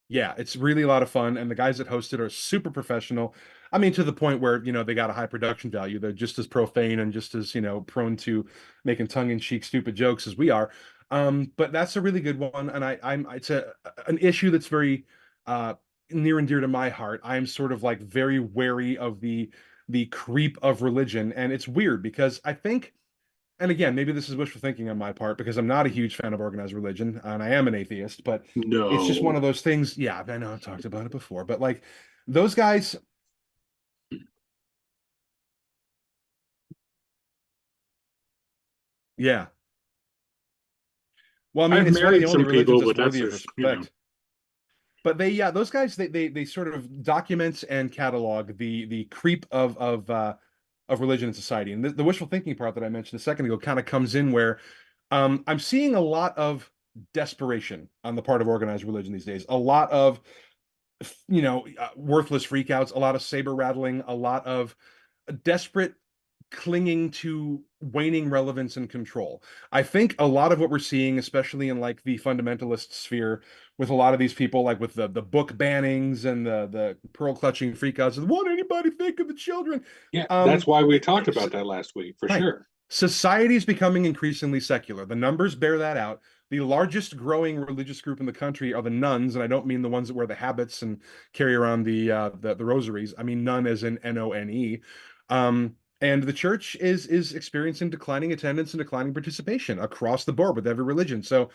yeah, it's really a lot of fun, and the guys that host it are super professional. I mean, to the point where, they got a high production value. They're just as profane and just as, prone to making tongue-in-cheek stupid jokes as we are. But that's a really good one, and I'm it's an issue that's very uh near and dear to my heart. I'm sort of like very wary of the creep of religion, and it's weird because I think, and again, maybe this is wishful thinking on my part because I'm not a huge fan of organized religion and I am an atheist, but it's just one No. of those things. Yeah, I know I've talked about it before, but like those guys, yeah. Well, I mean, I've it's one of the married only some religions people, that's but that's worthy of just. respect. But yeah, those guys, they sort of document and catalog the creep of religion in society. And the wishful thinking part that I mentioned a second ago kind of comes in where I'm seeing a lot of desperation on the part of organized religion these days. A lot of worthless freakouts, a lot of saber rattling, a lot of desperate clinging to waning relevance and control. I think a lot of what we're seeing, especially in like the fundamentalist sphere, with a lot of these people, like with the book bannings and the pearl clutching freakouts, what anybody think of the children? Yeah, that's why we talked It's about that last week, for right. sure. Society is becoming increasingly secular. The numbers bear that out. The largest growing religious group in the country are the nuns, and I don't mean the ones that wear the habits and carry around the rosaries. I mean nun as in None. And the church is experiencing declining attendance and declining participation across the board with every religion. So,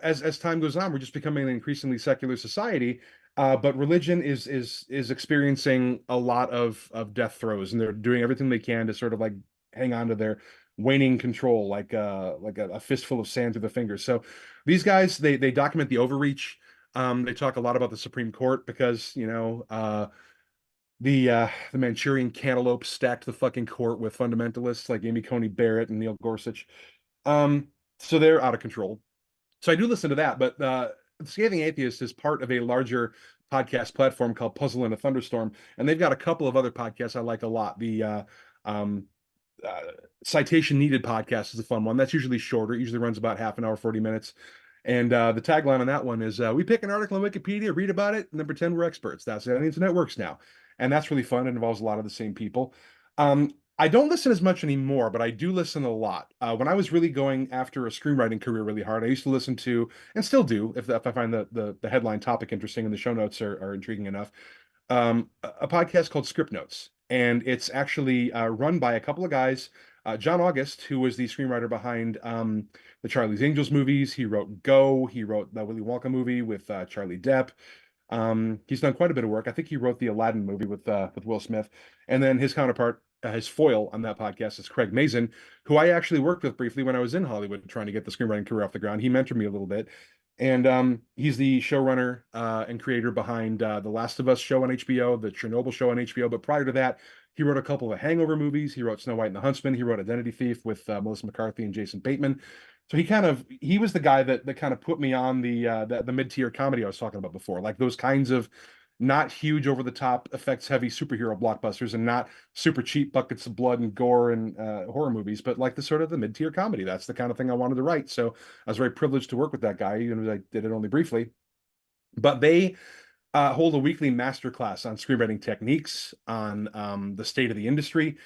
as time goes on, we're just becoming an increasingly secular society. But religion is experiencing a lot of death throes, and they're doing everything they can to sort of like hang on to their waning control, like a fistful of sand through the fingers. So these guys, they document the overreach. They talk a lot about the Supreme Court because the Manchurian cantaloupe stacked the fucking court with fundamentalists like Amy Coney Barrett and Neil Gorsuch. Um, so they're out of control. So I do listen to that, but Scathing Atheist is part of a larger podcast platform called Puzzle in a Thunderstorm, and they've got a couple of other podcasts I like a lot. The um, uh, Citation Needed podcast is a fun one. That's usually shorter. It usually runs about half an hour, 40 minutes. And the tagline on that one is we pick an article on Wikipedia, read about it, and then pretend we're experts. That's how the internet works now. And that's really fun. It involves a lot of the same people. I don't listen as much anymore, but I do listen a lot. When I was really going after a screenwriting career really hard, I used to listen to, and still do, if I find the headline topic interesting and the show notes are intriguing enough, a podcast called Script Notes. And it's actually run by a couple of guys. John August, who was the screenwriter behind the Charlie's Angels movies. He wrote Go. He wrote the Willy Wonka movie with Charlie Depp. He's done quite a bit of work. I think he wrote the Aladdin movie with Will Smith. And then his counterpart, his foil on that podcast is Craig Mazin, who I actually worked with briefly when I was in Hollywood trying to get the screenwriting career off the ground. He mentored me a little bit. And he's the showrunner and creator behind The Last of Us show on HBO, the Chernobyl show on HBO. But prior to that, he wrote a couple of Hangover movies. He wrote Snow White and the Huntsman. He wrote Identity Thief with Melissa McCarthy and Jason Bateman. So he was the guy that kind of put me on the mid-tier comedy I was talking about before, like those kinds of not huge over the top effects heavy superhero blockbusters and not super cheap buckets of blood and gore and horror movies, but like the sort of the mid-tier comedy. That's the kind of thing I wanted to write. So I was very privileged to work with that guy, even though I did it only briefly. But they hold a weekly masterclass on screenwriting techniques, on the state of the industry,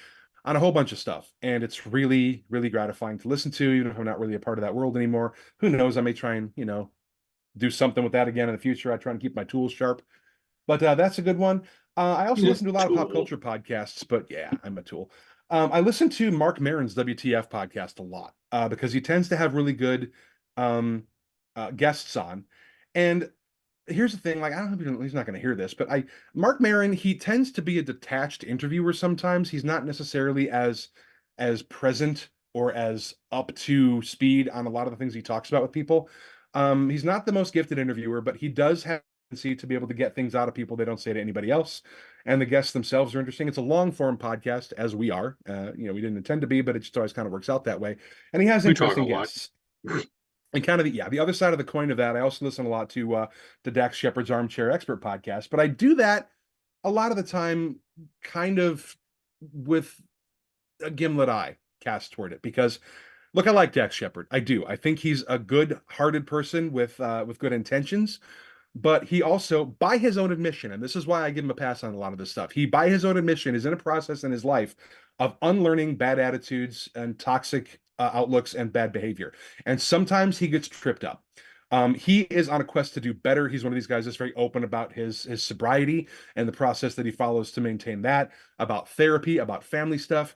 on a whole bunch of stuff. And it's really, really gratifying to listen to, even if I'm not really a part of that world anymore. Who knows? I may try and, do something with that again in the future. I try and keep my tools sharp. But that's a good one. I also Yeah, listen to a lot of pop tool. culture podcasts, but yeah, I'm a tool. I listen to Mark Maron's WTF podcast a lot because he tends to have really good um, guests on. And here's the thing, like I don't know if he's not going to hear this, but I Mark Maron, he tends to be a detached interviewer sometimes. He's not necessarily as present or as up to speed on a lot of the things he talks about with people. He's not the most gifted interviewer, but he does have a tendency to be able to get things out of people they don't say to anybody else. And the guests themselves are interesting. It's a long form podcast, as we are. We didn't intend to be, but it just always kind of works out that way. And he has We talk a interesting lot. guests. And kind of the other side of the coin of that, I also listen a lot to Dax Shepard's Armchair Expert podcast, but I do that a lot of the time kind of with a gimlet eye cast toward it because look, I like Dax Shepard. I do. I think he's a good-hearted person with good intentions, but he also, by his own admission, and this is why I give him a pass on a lot of this stuff, he, by his own admission, is in a process in his life of unlearning bad attitudes and toxic outlooks and bad behavior. And sometimes he gets tripped up. He is on a quest to do better. He's one of these guys that's very open about his sobriety and the process that he follows to maintain that, about therapy, about family stuff.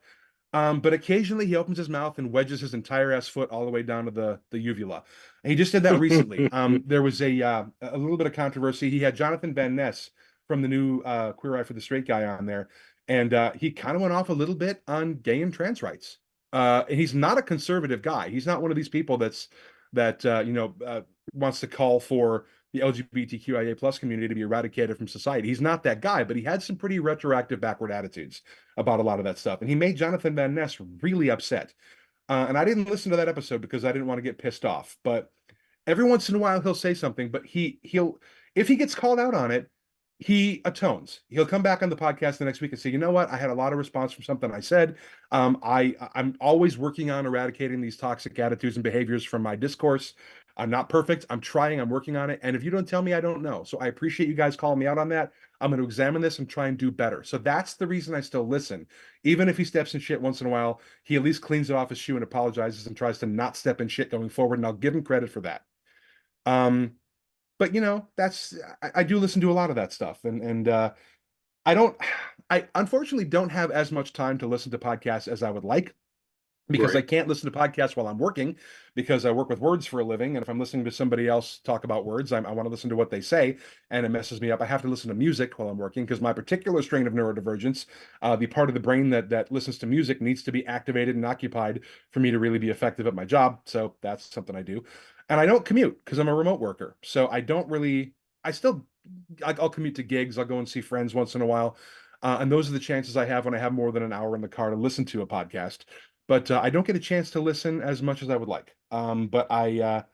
But occasionally he opens his mouth and wedges his entire ass foot all the way down to the uvula. And he just did that recently. There was a little bit of controversy. He had Jonathan Van Ness from the new Queer Eye for the Straight Guy on there, and he kind of went off a little bit on gay and trans rights. And he's not a conservative guy. He's not one of these people that wants to call for the LGBTQIA plus community to be eradicated from society. He's not that guy, but he had some pretty retroactive backward attitudes about a lot of that stuff. And he made Jonathan Van Ness really upset. And I didn't listen to that episode because I didn't want to get pissed off. But every once in a while he'll say something, but he'll if he gets called out on it, he atones. He'll come back on the podcast the next week and say, you know what, I had a lot of response from something I said. I'm always working on eradicating these toxic attitudes and behaviors from my discourse. I'm not perfect. I'm trying. I'm working on it. And if you don't tell me, I don't know. So I appreciate you guys calling me out on that. I'm going to examine this and try and do better. So that's the reason I still listen. Even if he steps in shit once in a while, he at least cleans it off his shoe and apologizes and tries to not step in shit going forward. And I'll give him credit for that. But I do listen to a lot of that stuff. And I unfortunately don't have as much time to listen to podcasts as I would like because I Right. can't listen to podcasts while I'm working because I work with words for a living. And if I'm listening to somebody else talk about words, I want to listen to what they say and it messes me up. I have to listen to music while I'm working because my particular strain of neurodivergence, the part of the brain that listens to music needs to be activated and occupied for me to really be effective at my job. So that's something I do. And I don't commute because I'm a remote worker. So I don't really, I'll commute to gigs. I'll go and see friends once in a while. And those are the chances I have when I have more than an hour in the car to listen to a podcast. But I don't get a chance to listen as much as I would like. But I'm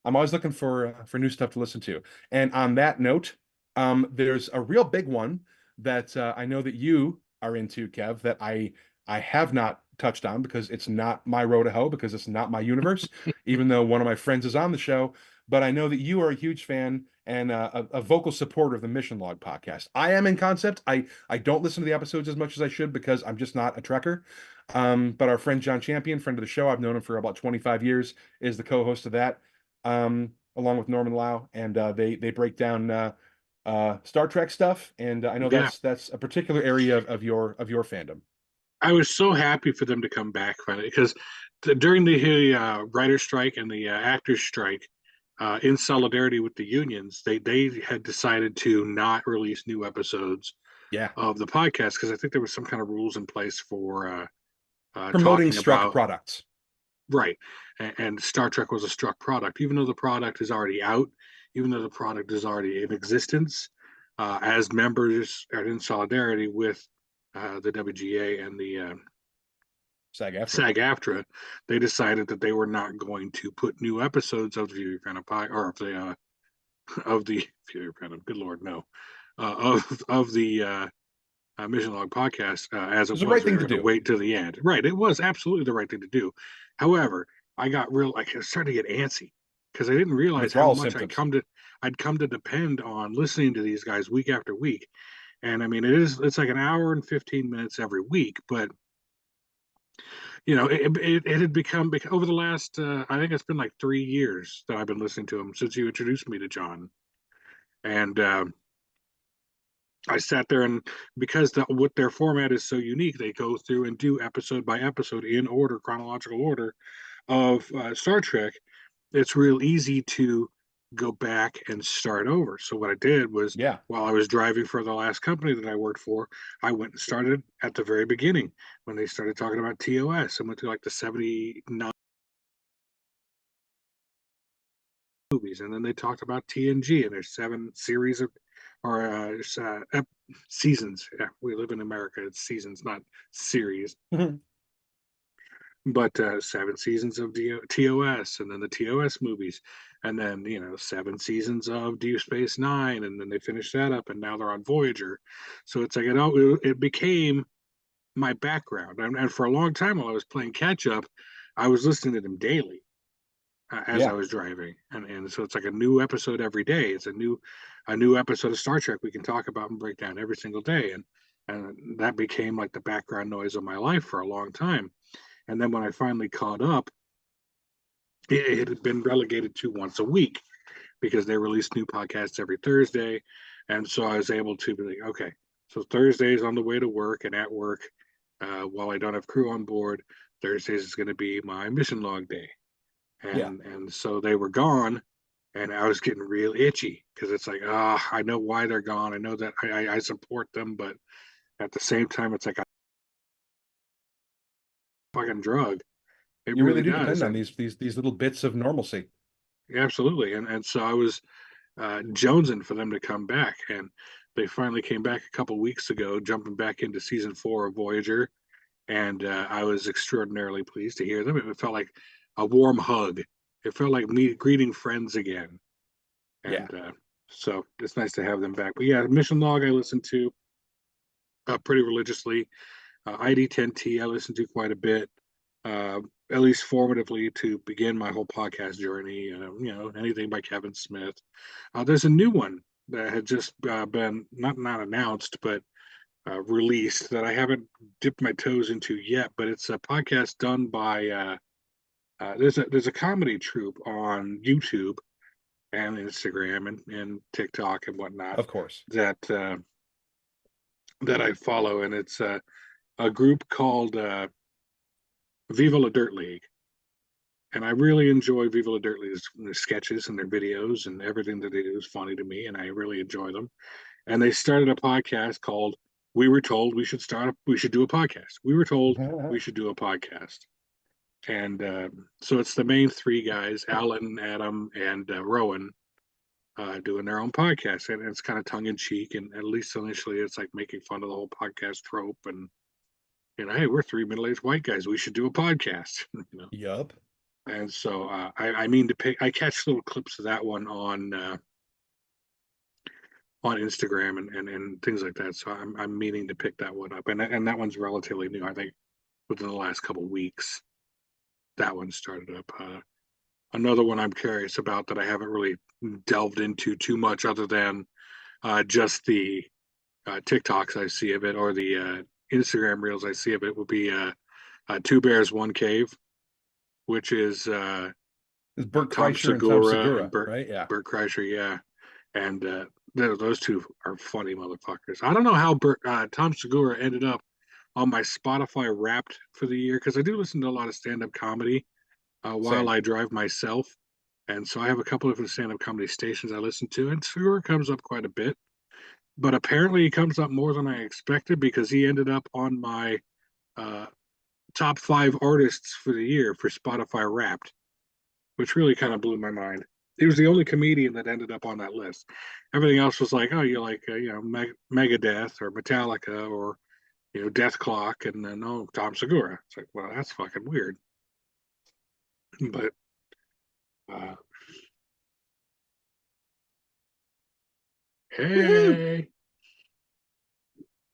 always looking for new stuff to listen to. And on that note, there's a real big one that I know that you are into, Kev, that I have not touched on because it's not my row to hoe because it's not my universe, even though one of my friends is on the show. But I know that you are a huge fan and a vocal supporter of the Mission Log podcast. I am in concept. I don't listen to the episodes as much as I should because I'm just not a trekker. But our friend John Champion, friend of the show, I've known him for about 25 years, is the co-host of that, along with Norman Lau, and they break down Star Trek stuff. And I know Yeah. that's a particular area of your fandom. I was so happy for them to come back finally because during the writer's strike and the actors' strike, in solidarity with the unions, they had decided to not release new episodes Yeah, of the podcast because I think there was some kind of rules in place for promoting talking struck about products. right, and Star Trek was a struck product, even though the product is already out, even though the product is already in existence. As members are in solidarity with the WGA and the SAG-AFTRA. SAG-AFTRA, they decided that they were not going to put new episodes of the Fury Phantom or of the Fury Phantom. Good Lord, no, of the Mission Log podcast as It it was the was. right They thing were to going to do. wait till the end. Right, it was absolutely the right thing to do. However, I started to get antsy because I didn't realize how Withdrawal much symptoms. I'd come to depend on listening to these guys week after week. And I mean, it's like an hour and 15 minutes every week, but it had become over the last I think it's been like 3 years that I've been listening to him since you introduced me to John, and I sat there, and because what their format is so unique, they go through and do episode by episode in order, chronological order of Star Trek. It's real easy to go back and start over. So what I did was, Yeah. while I was driving for the last company that I worked for, I went and started at the very beginning when they started talking about TOS, and went to like the 79 movies, and then they talked about TNG, and there's 7 series of or seasons. Yeah, we live in America; it's seasons, not series. But 7 seasons of TOS, and then the TOS movies, and then 7 seasons of Deep Space Nine, and then they finished that up, and now they're on Voyager. So it's like it became my background, and for a long time while I was playing catch up, I was listening to them daily as I Yeah. was driving, and so it's like a new episode every day. It's a new episode of Star Trek we can talk about and break down every single day, and that became like the background noise of my life for a long time. And then when I finally caught up, it had been relegated to once a week because they released new podcasts every Thursday. And so I was able to be like, okay, so Thursdays on the way to work and at work, while I don't have crew on board, Thursdays is going to be my mission log day. Yeah. And so they were gone, and I was getting real itchy because it's like, I know why they're gone. I know that I support them, but at the same time, it's like a fucking drug. It You really really do does. depend on And these little bits of normalcy. absolutely. And so I was jonesing for them to come back, and they finally came back a couple weeks ago, jumping back into season 4 of Voyager, and I was extraordinarily pleased to hear them. It felt like a warm hug. It felt like me greeting friends again, Yeah. and so it's nice to have them back. But yeah, Mission Log I listen to pretty religiously. ID10T I listen to quite a bit, uh, at least formatively to begin my whole podcast journey. Anything by Kevin Smith. There's a new one that had just been not announced, but released that I haven't dipped my toes into yet. But it's a podcast done by there's a comedy troupe on YouTube and Instagram and TikTok and whatnot Of course. that I follow, and it's a group called Viva La Dirt League. And I really enjoy Viva La Dirt League's their sketches and their videos, and everything that they do is funny to me, and I really enjoy them. And they started a podcast called "We Were Told We Should Do a Podcast." We were told we should do a podcast, and so it's the main 3 guys: Alan, Adam, and Rowan, doing their own podcast, and it's kind of tongue in cheek, and at least initially, it's like making fun of the whole podcast trope, and hey, we're 3 middle-aged white guys. We should do a podcast. Yup. And so I mean to pick. I catch little clips of that one on Instagram and things like that. So I'm meaning to pick that one up, and that one's relatively new. I think within the last couple of weeks, that one started up. Another one I'm curious about that I haven't really delved into too much, other than just the TikToks I see of it, or the Instagram reels I see of it, would be Two Bears One Cave, which is It's Bert Tom Kreischer and Tom Segura and Segura, Bert right? Yeah. Bert Kreischer, yeah, and those two are funny motherfuckers. I don't know how Tom Segura ended up on my Spotify Wrapped for the year, because I do listen to a lot of stand-up comedy while Same. I drive myself, and so I have a couple of different stand-up comedy stations I listen to, and Segura comes up quite a bit. But apparently, he comes up more than I expected, because he ended up on my uh, top 5 artists for the year for Spotify Wrapped, which really kind of blew my mind. He was the only comedian that ended up on that list. Everything else was like, oh, you like Megadeth or Metallica or Death Clock, and then Tom Segura. It's like, well, that's fucking weird. But uh, Woohoo! hey,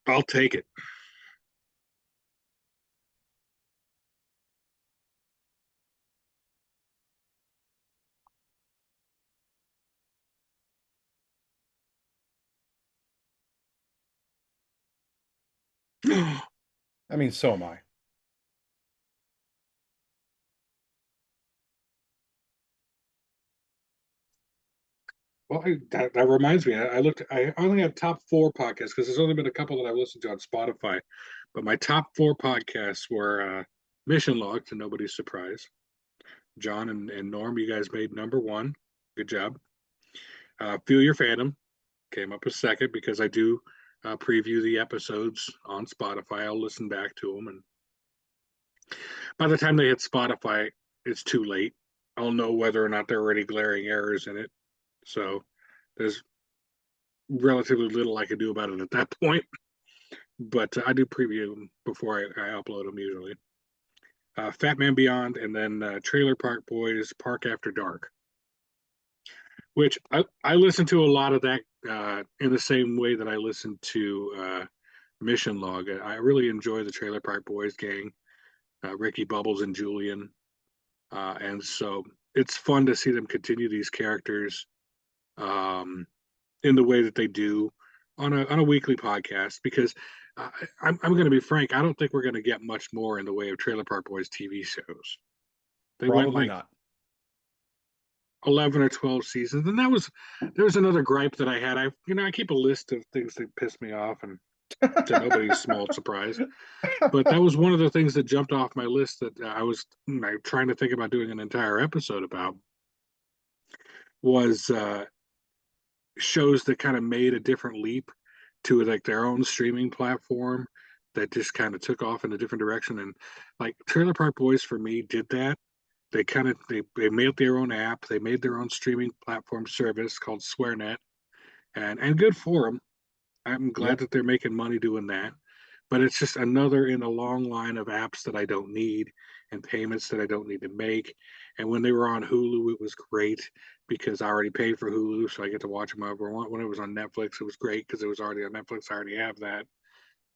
I'll take it. I mean, so am I. Well, that reminds me. I looked. I only have top 4 podcasts because there's only been a couple that I've listened to on Spotify. But my top 4 podcasts were Mission Log, to nobody's surprise. John and Norm, you guys made #1. Good job. Feel Your Fandom came up a second because I do preview the episodes on Spotify. I'll listen back to them, and by the time they hit Spotify, it's too late. I'll know whether or not there are any glaring errors in it. So there's relatively little I can do about it at that point. But I do preview them before I upload them usually. Fat Man Beyond, and then Trailer Park Boys Park After Dark, which I listen to a lot of that in the same way that I listen to Mission Log. I really enjoy the Trailer Park Boys gang, Ricky, Bubbles, and Julian. And so it's fun to see them continue these characters in the way that they do on a weekly podcast, because I'm going to be frank, I don't think we're going to get much more in the way of Trailer Park Boys TV shows. They went Probably like not. 11 or 12 seasons, and there was another gripe that I had. I keep a list of things that piss me off, and to nobody's small surprise, but that was one of the things that jumped off my list that I was trying to think about doing an entire episode about, was shows that kind of made a different leap to like their own streaming platform that just kind of took off in a different direction. And like Trailer Park Boys for me did that. They made their own app, they made their own streaming platform service called SwearNet, and good for them. I'm glad Yep. that they're making money doing that. But it's just another in a long line of apps that I don't need and payments that I don't need to make. And when they were on Hulu, it was great because I already paid for Hulu, so I get to watch them however I want. When it was on Netflix, it was great because it was already on Netflix. I already have that.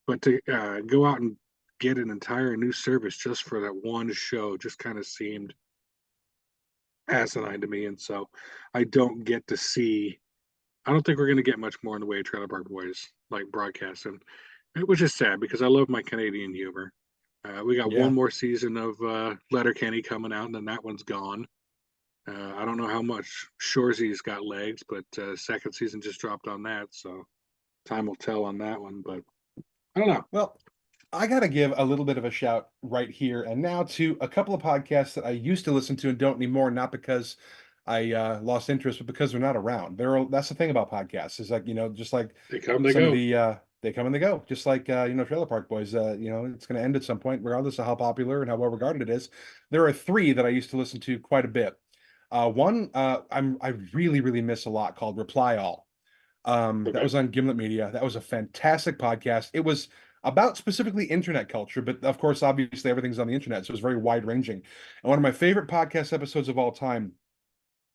But to go out and get an entire new service just for that one show just kind of seemed asinine to me. And so I don't get to see. I don't think we're going to get much more in the way of Trailer Park Boys like broadcasting, which is sad because I love my Canadian humor. We got Yeah. one more season of Letterkenny coming out, and then that one's gone. I don't know how much Shorzy's got legs, but second season just dropped on that, so time will tell on that one. But I don't know. Well, I got to give a little bit of a shout right here and now to a couple of podcasts that I used to listen to and don't anymore, not because I lost interest, but because they're not around. That's the thing about podcasts, is like, just like They come, they some of go. the they come and they go, just like Trailer Park Boys. It's going to end at some point, regardless of how popular and how well regarded it is. There are 3 that I used to listen to quite a bit. One I really really miss a lot, called Reply All. That Okay. was on Gimlet Media. That was a fantastic podcast. It was about specifically internet culture, but of course, obviously, everything's on the internet, so it's very wide ranging. And one of my favorite podcast episodes of all time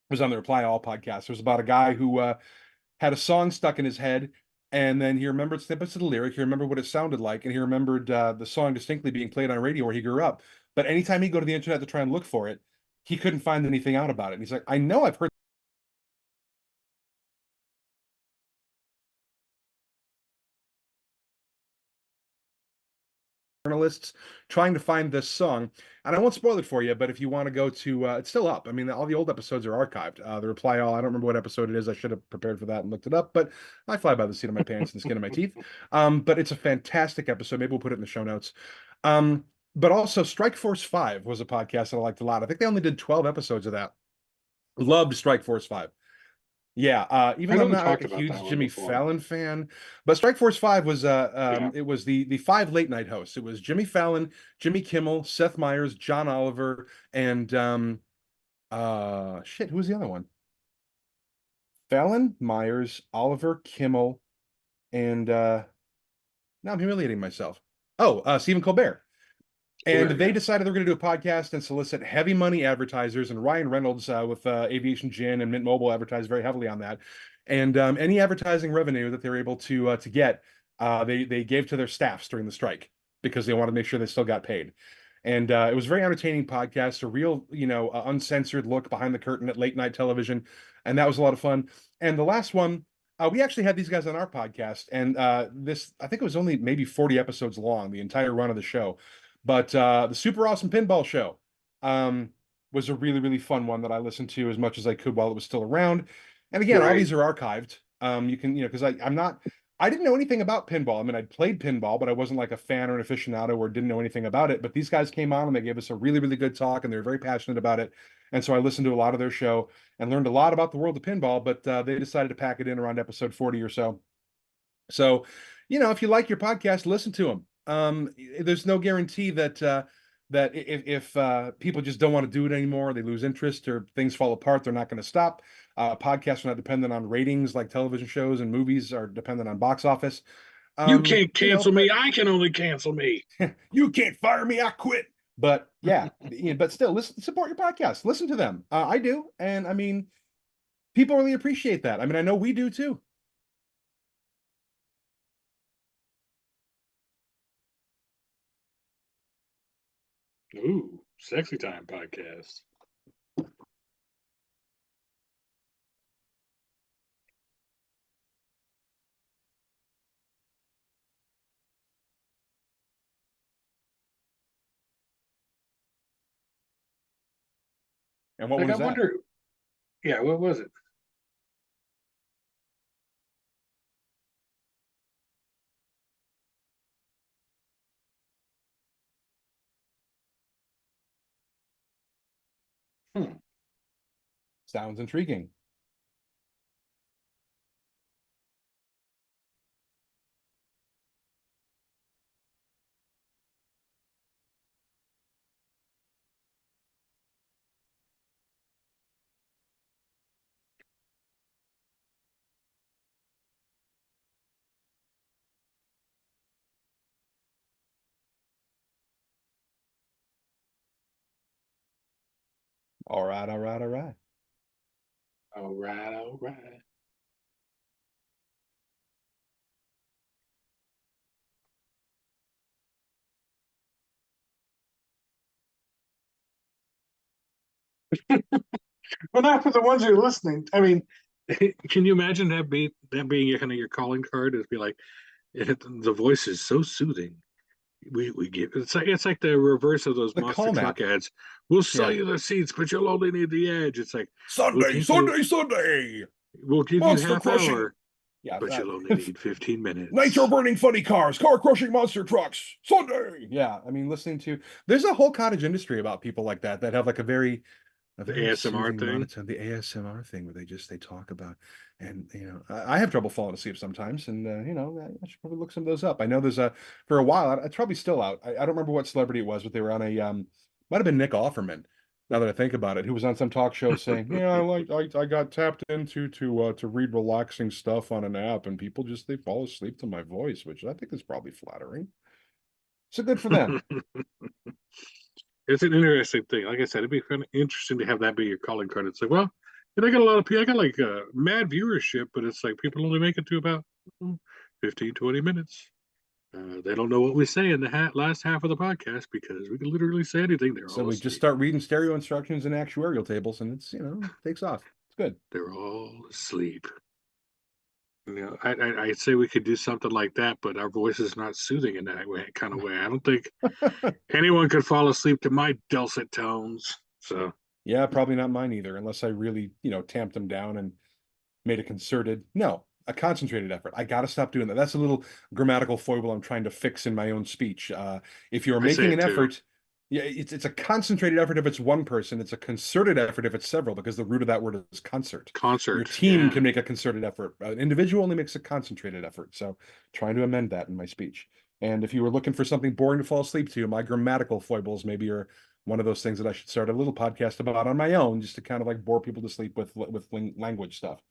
was on the Reply All podcast. It was about a guy who had a song stuck in his head, and then he remembered snippets of the lyric. He remembered what it sounded like, and he remembered the song distinctly being played on radio where he grew up. But anytime he'd go to the internet to try and look for it, he couldn't find anything out about it. And he's like, I know I've heard journalists trying to find this song, and I won't spoil it for you, but if you want to go to it's still up. I mean, all the old episodes are archived. The Reply All, I don't remember what episode it is. I should have prepared for that and looked it up, but I fly by the seat of my pants and the skin of my teeth. But it's a fantastic episode. Maybe we'll put it in the show notes. But also Strike Force 5 was a podcast that I liked a lot. I think they only did 12 episodes of that. Loved Strike Force 5. Yeah, even I though know I'm we not talked a about that huge one Jimmy before. Fallon fan, but Strike Force 5 was Yeah. it was the 5 late night hosts. It was Jimmy Fallon, Jimmy Kimmel, Seth Meyers, John Oliver, and who was the other one? Fallon, Myers, Oliver, Kimmel, and now I'm humiliating myself. Oh, Stephen Colbert. And Correct, they yeah. decided they were going to do a podcast and solicit heavy money advertisers. And Ryan Reynolds with Aviation Gin and Mint Mobile advertised very heavily on that. And any advertising revenue that they were able to get, they gave to their staffs during the strike because they wanted to make sure they still got paid. And it was a very entertaining podcast, a real uncensored look behind the curtain at late night television, and that was a lot of fun. And the last one, we actually had these guys on our podcast, and this I think it was only maybe 40 episodes long, the entire run of the show. But the Super Awesome Pinball Show was a really, really fun one that I listened to as much as I could while it was still around. And again, all Right. these are archived. You can, because I didn't know anything about pinball. I mean, I'd played pinball, but I wasn't like a fan or an aficionado or didn't know anything about it. But these guys came on and they gave us a really, really good talk, and they were very passionate about it. And so I listened to a lot of their show and learned a lot about the world of pinball. But they decided to pack it in around episode 40 or so. So, if you like your podcast, listen to them. There's no guarantee that if people just don't want to do it anymore, they lose interest or things fall apart, they're not going to stop. Podcasts are not dependent on ratings like television shows, and movies are dependent on box office. You can't cancel me. But I can only cancel me. you can't fire me. I quit. But yeah, but still, listen, support your podcast. Listen to them. I do, and I mean, people really appreciate that. I mean, I know we do too. Ooh, sexy time podcast. And what Like, one I is that? wonder. Yeah, what was it? Hmm. Sounds intriguing. All right, all right, all right. All right, all right. Well, not for the ones who are listening. I mean, can you imagine that being your kind of your calling card? Is be like, the voice is so soothing. We give it's like the reverse of those The monster calm truck app. ads. We'll sell Yeah. you the seats, but you'll only need the edge. It's like we'll Sunday, give you Sunday, Sunday. we'll give you Monster half crushing. hour, Yeah. but you'll only need 15 Nitro minutes. burning funny cars, car crushing monster trucks. Sunday. Yeah. I mean, there's a whole cottage industry about people like that have like a The very ASMR soothing thing. monotone, the ASMR thing where they talk about, and I have trouble falling asleep sometimes, and I should probably look some of those up. I know there's for a while, it's probably still out. I don't remember what celebrity it was, but they were on a might have been Nick Offerman. Now that I think about it, who was on some talk show saying, "Yeah, I got tapped into to read relaxing stuff on an app, and people they fall asleep to my voice, which I think is probably flattering. So good for them." It's an interesting thing. Like I said, it'd be kind of interesting to have that be your calling card. It's like, well, I got a lot of people. I got like mad viewership, but it's like people only make it to about 15, 20 minutes. They don't know what we say in the last half of the podcast because we can literally say anything. They're So all we just asleep. start reading stereo instructions and actuarial tables, and it's takes off. It's good. They're all asleep. I'd say we could do something like that, but our voice is not soothing in that way, kind of way. I don't think anyone could fall asleep to my dulcet tones. So Yeah, probably not mine either, unless I really, tamped them down and made a concentrated effort. I got to stop doing that. That's a little grammatical foible I'm trying to fix in my own speech. If you're I say making it an too. effort, yeah, it's a concentrated effort if it's one person. It's a concerted effort if it's several, because the root of that word is concert. Your Concert, team yeah. can make a concerted effort. An individual only makes a concentrated effort. So trying to amend that in my speech. And if you were looking for something boring to fall asleep to, my grammatical foibles maybe are one of those things that I should start a little podcast about on my own, just to kind of like bore people to sleep with language stuff.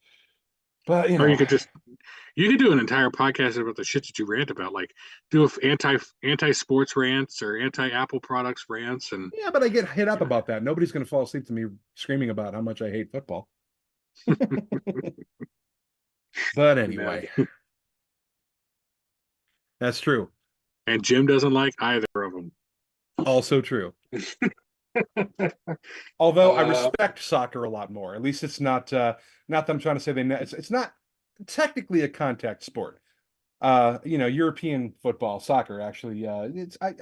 But Or you could do an entire podcast about the shit that you rant about, like do anti sports rants or anti Apple products rants, and yeah, but I get hit up you know, about that. Nobody's going to fall asleep to me screaming about how much I hate football. But no. anyway, that's true. And Jim doesn't like either of them. Also true. Although I uh, respect soccer a lot more. At least it's not that I'm trying to say it's not technically a contact sport. European football, soccer actually I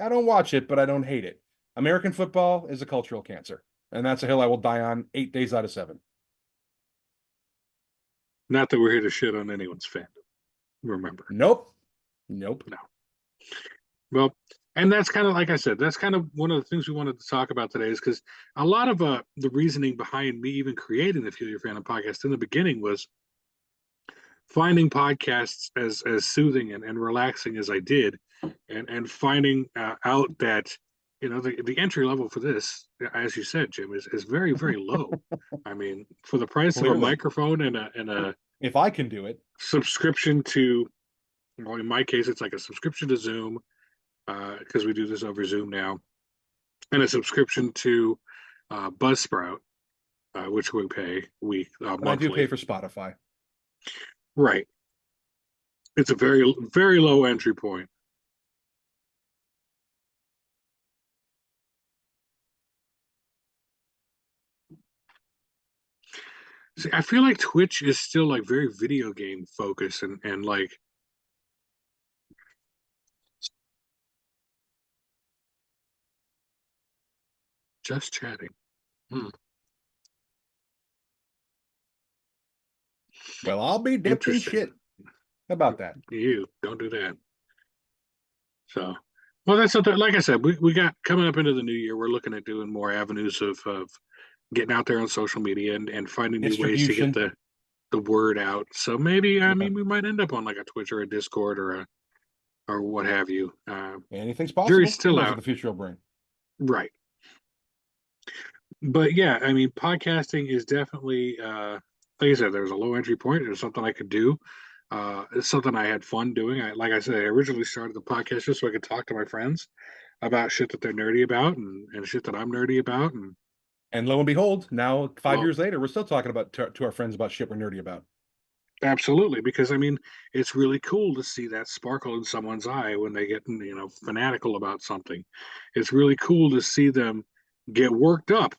don't watch it, but I don't hate it. American football is a cultural cancer, and that's a hill I will die on 8 days out of 7. Not that we're here to shit on anyone's fandom. Remember. Nope. Nope. No. Well, and that's kind of like I said, that's kind of one of the things we wanted to talk about today is because a lot of the reasoning behind me even creating the Fuel Your Fandom podcast in the beginning was finding podcasts as soothing and relaxing as I did, and finding out that the entry level for this, as you said, Jim, is very very low. I mean, for the price of a Clearly. microphone and a If I can do it. subscription to, well, in my case, it's like a subscription to Zoom because we do this over Zoom now, and a subscription to Buzzsprout, which we pay And I do monthly. pay for Spotify. Right. It's a very very low entry point. See, I feel like Twitch is still like very video game focused and like just chatting. Well, I'll be dipped in Interesting. shit. How about that? You don't do that. So, well, that's something. Like I said, we got coming up into the new year. We're looking at doing more avenues of getting out there on social media and finding new ways to get Distribution. the word out. So maybe I Yeah. mean we might end up on like a Twitch or a Discord or what have you. Anything's possible. Jury's Who still knows out. what the future will bring. Right. But yeah, I mean, podcasting is definitely, like I said, there's a low entry point. It was something I could do. It's something I had fun doing. Like I said, I originally started the podcast just so I could talk to my friends about shit that they're nerdy about and shit that I'm nerdy about. And And lo and behold, now 5 well, years later, we're still talking about to our friends about shit we're nerdy about. absolutely, because I mean, it's really cool to see that sparkle in someone's eye when they get, fanatical about something. It's really cool to see them get worked up.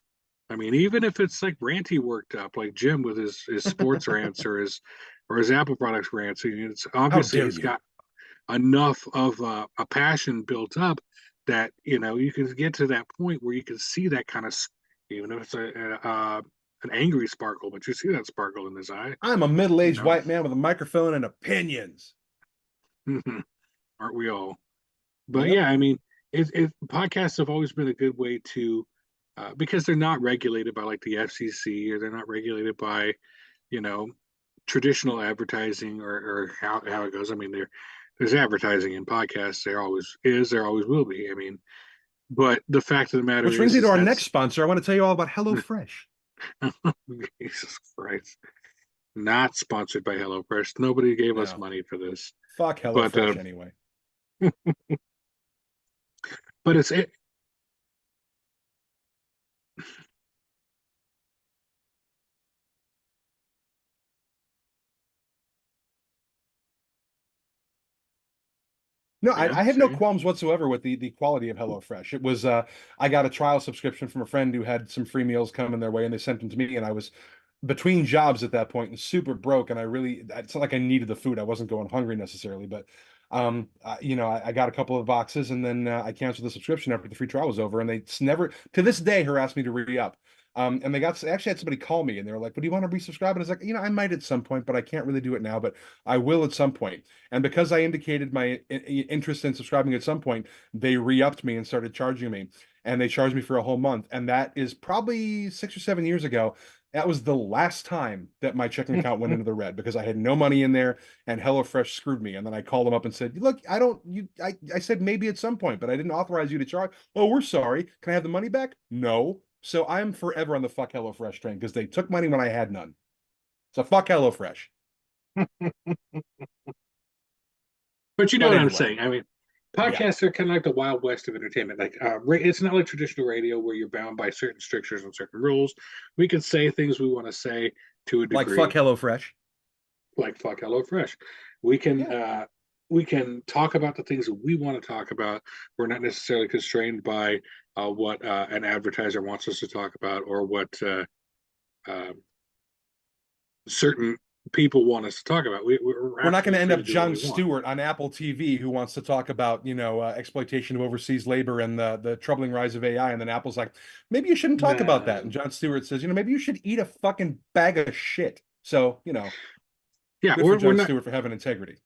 I mean, even if it's like ranty worked up, like Jim with his sports rants or his Apple products rants. It's How obviously dare he's you? got enough of a passion built up that you can get to that point where you can see that kind of, even if it's an angry sparkle, but you see that sparkle in his eye. I'm a middle-aged No. white man with a microphone and opinions. Aren't we all? But Yep. yeah, I mean, podcasts have always been a good way to, because they're not regulated by like the FCC or they're not regulated by, you know, traditional advertising or how it goes. I mean, there's advertising in podcasts. There always is. There always will be. I mean, but the fact of the matter Which brings me to is our that's next sponsor. I want to tell you all about HelloFresh. Jesus Christ. Not sponsored by HelloFresh. Nobody gave us No. money for this. Fuck But HelloFresh anyway. but it's it. No, Yeah, I have no see? qualms whatsoever with the quality of HelloFresh. It was I got a trial subscription from a friend who had some free meals coming their way, and they sent them to me, and I was between jobs at that point and super broke, and it's not like I needed the food. I wasn't going hungry necessarily, but I got a couple of boxes, and then I canceled the subscription after the free trial was over, and they never to this day harassed me to re-up. And they actually had somebody call me and they were like, "But do you want to resubscribe?" And I was like, I might at some point, but I can't really do it now, but I will at some point. And because I indicated my interest in subscribing at some point, they re-upped me and started charging me. And they charged me for a whole month. And that is probably 6 or 7 years ago. That was the last time that my checking account went into the red because I had no money in there and HelloFresh screwed me. And then I called them up and said, "Look, I said maybe at some point, but I didn't authorize you to charge." "Oh, we're sorry. Can I have the money back?" "No." So I'm forever on the fuck HelloFresh train because they took money when I had none. So fuck HelloFresh. But you know But what I'm anyway, saying. I mean, yeah. podcasts are kind of like the wild west of entertainment. Like, it's not like traditional radio where you're bound by certain strictures and certain rules. We can say things we want to say to a Like degree. fuck HelloFresh. Like fuck HelloFresh. We can Yeah. we can talk about the things that we want to talk about. We're not necessarily constrained by what an advertiser wants us to talk about or what uh, certain people want us to talk about. We're not going absolutely to end free up to do what Jon we want. Stewart on Apple TV who wants to talk about, exploitation of overseas labor and the troubling rise of AI. And then Apple's like, maybe you shouldn't talk about that. No. And Jon Stewart says, maybe you should eat a fucking bag of shit. So, Yeah, Good for we're Jon not, Stewart for having integrity.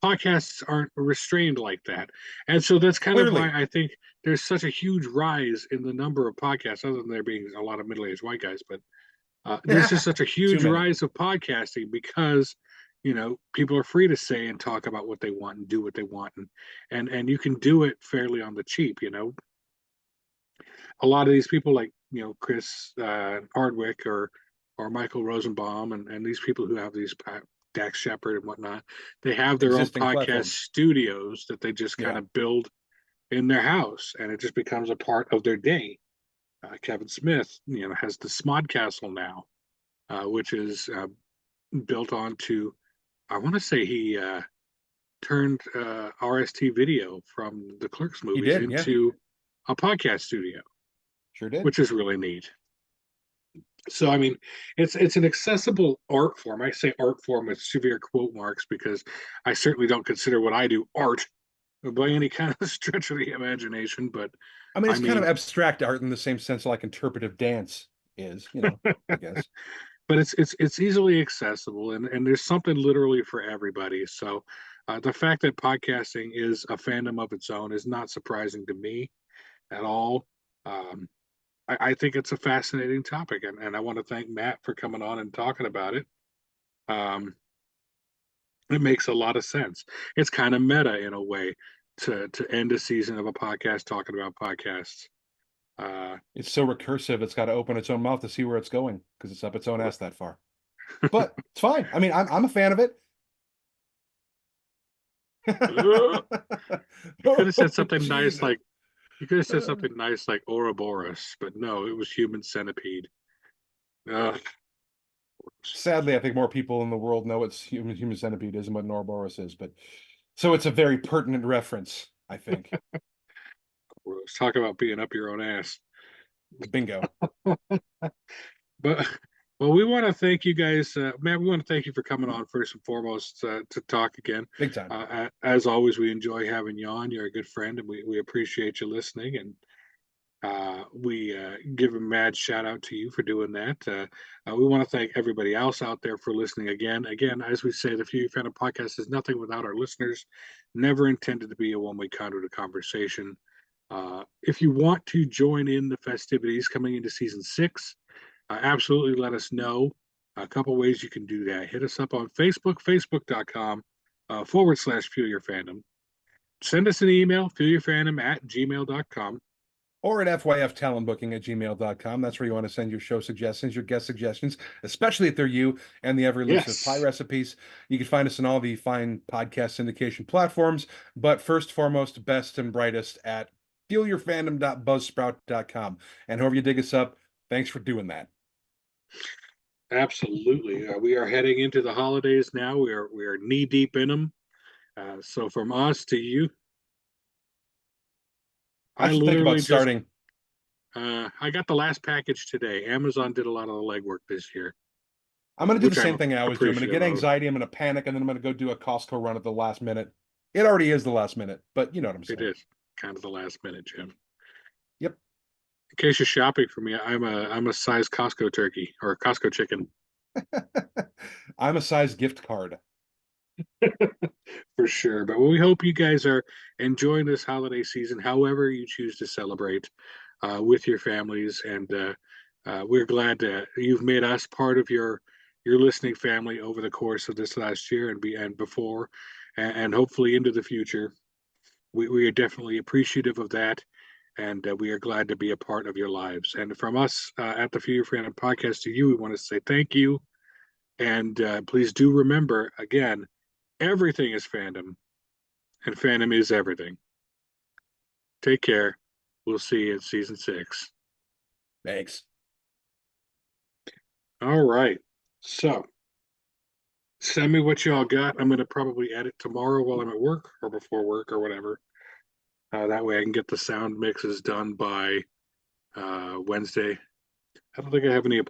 podcasts aren't restrained like that. And so that's kind of Clearly. why I think there's such a huge rise in the number of podcasts, other than there being a lot of middle-aged white guys, but there's just such a Too huge many. rise of podcasting because people are free to say and talk about what they want and do what they want, and you can do it fairly on the cheap. A lot of these people like Chris Hardwick or Michael Rosenbaum and these people who have these Dax Shepard and whatnot, they have their own Existing podcast platforms. studios that they just kind Yeah. of build in their house, and it just becomes a part of their day. Kevin Smith, has the Smodcastle now, which is built onto. I want to say he turned RST Video from the Clerks He movies did, yeah. into a podcast studio, Sure did. which is really neat. So I mean, it's an accessible art form. I say art form with severe quote marks because I certainly don't consider what I do art by any kind of stretch of the imagination. But I mean, I it's kind of mean, abstract art in the same sense like interpretive dance is, I guess. but it's easily accessible, and there's something literally for everybody. So the fact that podcasting is a fandom of its own is not surprising to me at all. Um, I think it's a fascinating topic, and I want to thank Matt for coming on and talking about it. Um, it makes a lot of sense. It's kind of meta in a way to end a season of a podcast talking about podcasts. It's so recursive, it's got to open its own mouth to see where it's going because it's up its own ass that far. But it's fine. I mean, I'm a fan of it. You could have said something nice Jesus. like you could have said something nice like Ouroboros, but no, it was human centipede. Ugh. Sadly, I think more people in the world know what human centipede is and what an Ouroboros is, but so it's a very pertinent reference, I think. Let's talk about being up your own ass. Bingo. But well, we want to thank you guys, Matt. We want to thank you for coming on first and foremost to talk again. Big time. As always, we enjoy having you on. You're a good friend, and we appreciate you listening. And we give a mad shout out to you for doing that. We want to thank everybody else out there for listening again. Again, as we say, the Few Fandom podcast is nothing without our listeners. Never intended to be a one-way conduit of conversation. If you want to join in the festivities coming into season 6, absolutely let us know. A couple ways you can do that. Hit us up on Facebook, facebook.com /Fuel Your Fandom. Send us an email, fuelyourfandom@gmail.com. Or at fyftalentbooking@gmail.com. That's where you want to send your show suggestions, your guest suggestions, especially if they're you and the ever elusive Yes. pie recipes. You can find us on all the fine podcast syndication platforms, but first, foremost, best and brightest at fuelyourfandom.buzzsprout.com. And however you dig us up, thanks for doing that. Absolutely. We are heading into the holidays now. We are knee deep in them. So from us to you, I I should think about literally just starting. I got the last package today. Amazon did a lot of the legwork this year, I'm going to do which the same I'm thing I always do. I'm going to get appreciative of. anxiety. I'm going to panic, and then I'm going to go do a Costco run at the last minute. It already is the last minute, but you know what I'm saying. It is kind of the last minute, Jim. Yep. In case you're shopping for me, I'm a size Costco turkey or Costco chicken. I'm a size gift card. For sure. But we hope you guys are enjoying this holiday season, however you choose to celebrate with your families. And we're glad that you've made us part of your listening family over the course of this last year and before, and hopefully into the future. We are definitely appreciative of that. And we are glad to be a part of your lives. And from us at the Fear Fandom podcast to you, we want to say thank you. And please do remember, again, everything is fandom, and fandom is everything. Take care. We'll see you in season 6. Thanks. All right. So send me what y'all got. I'm going to probably edit tomorrow while I'm at work or before work or whatever. That way I can get the sound mixes done by Wednesday. I don't think I have any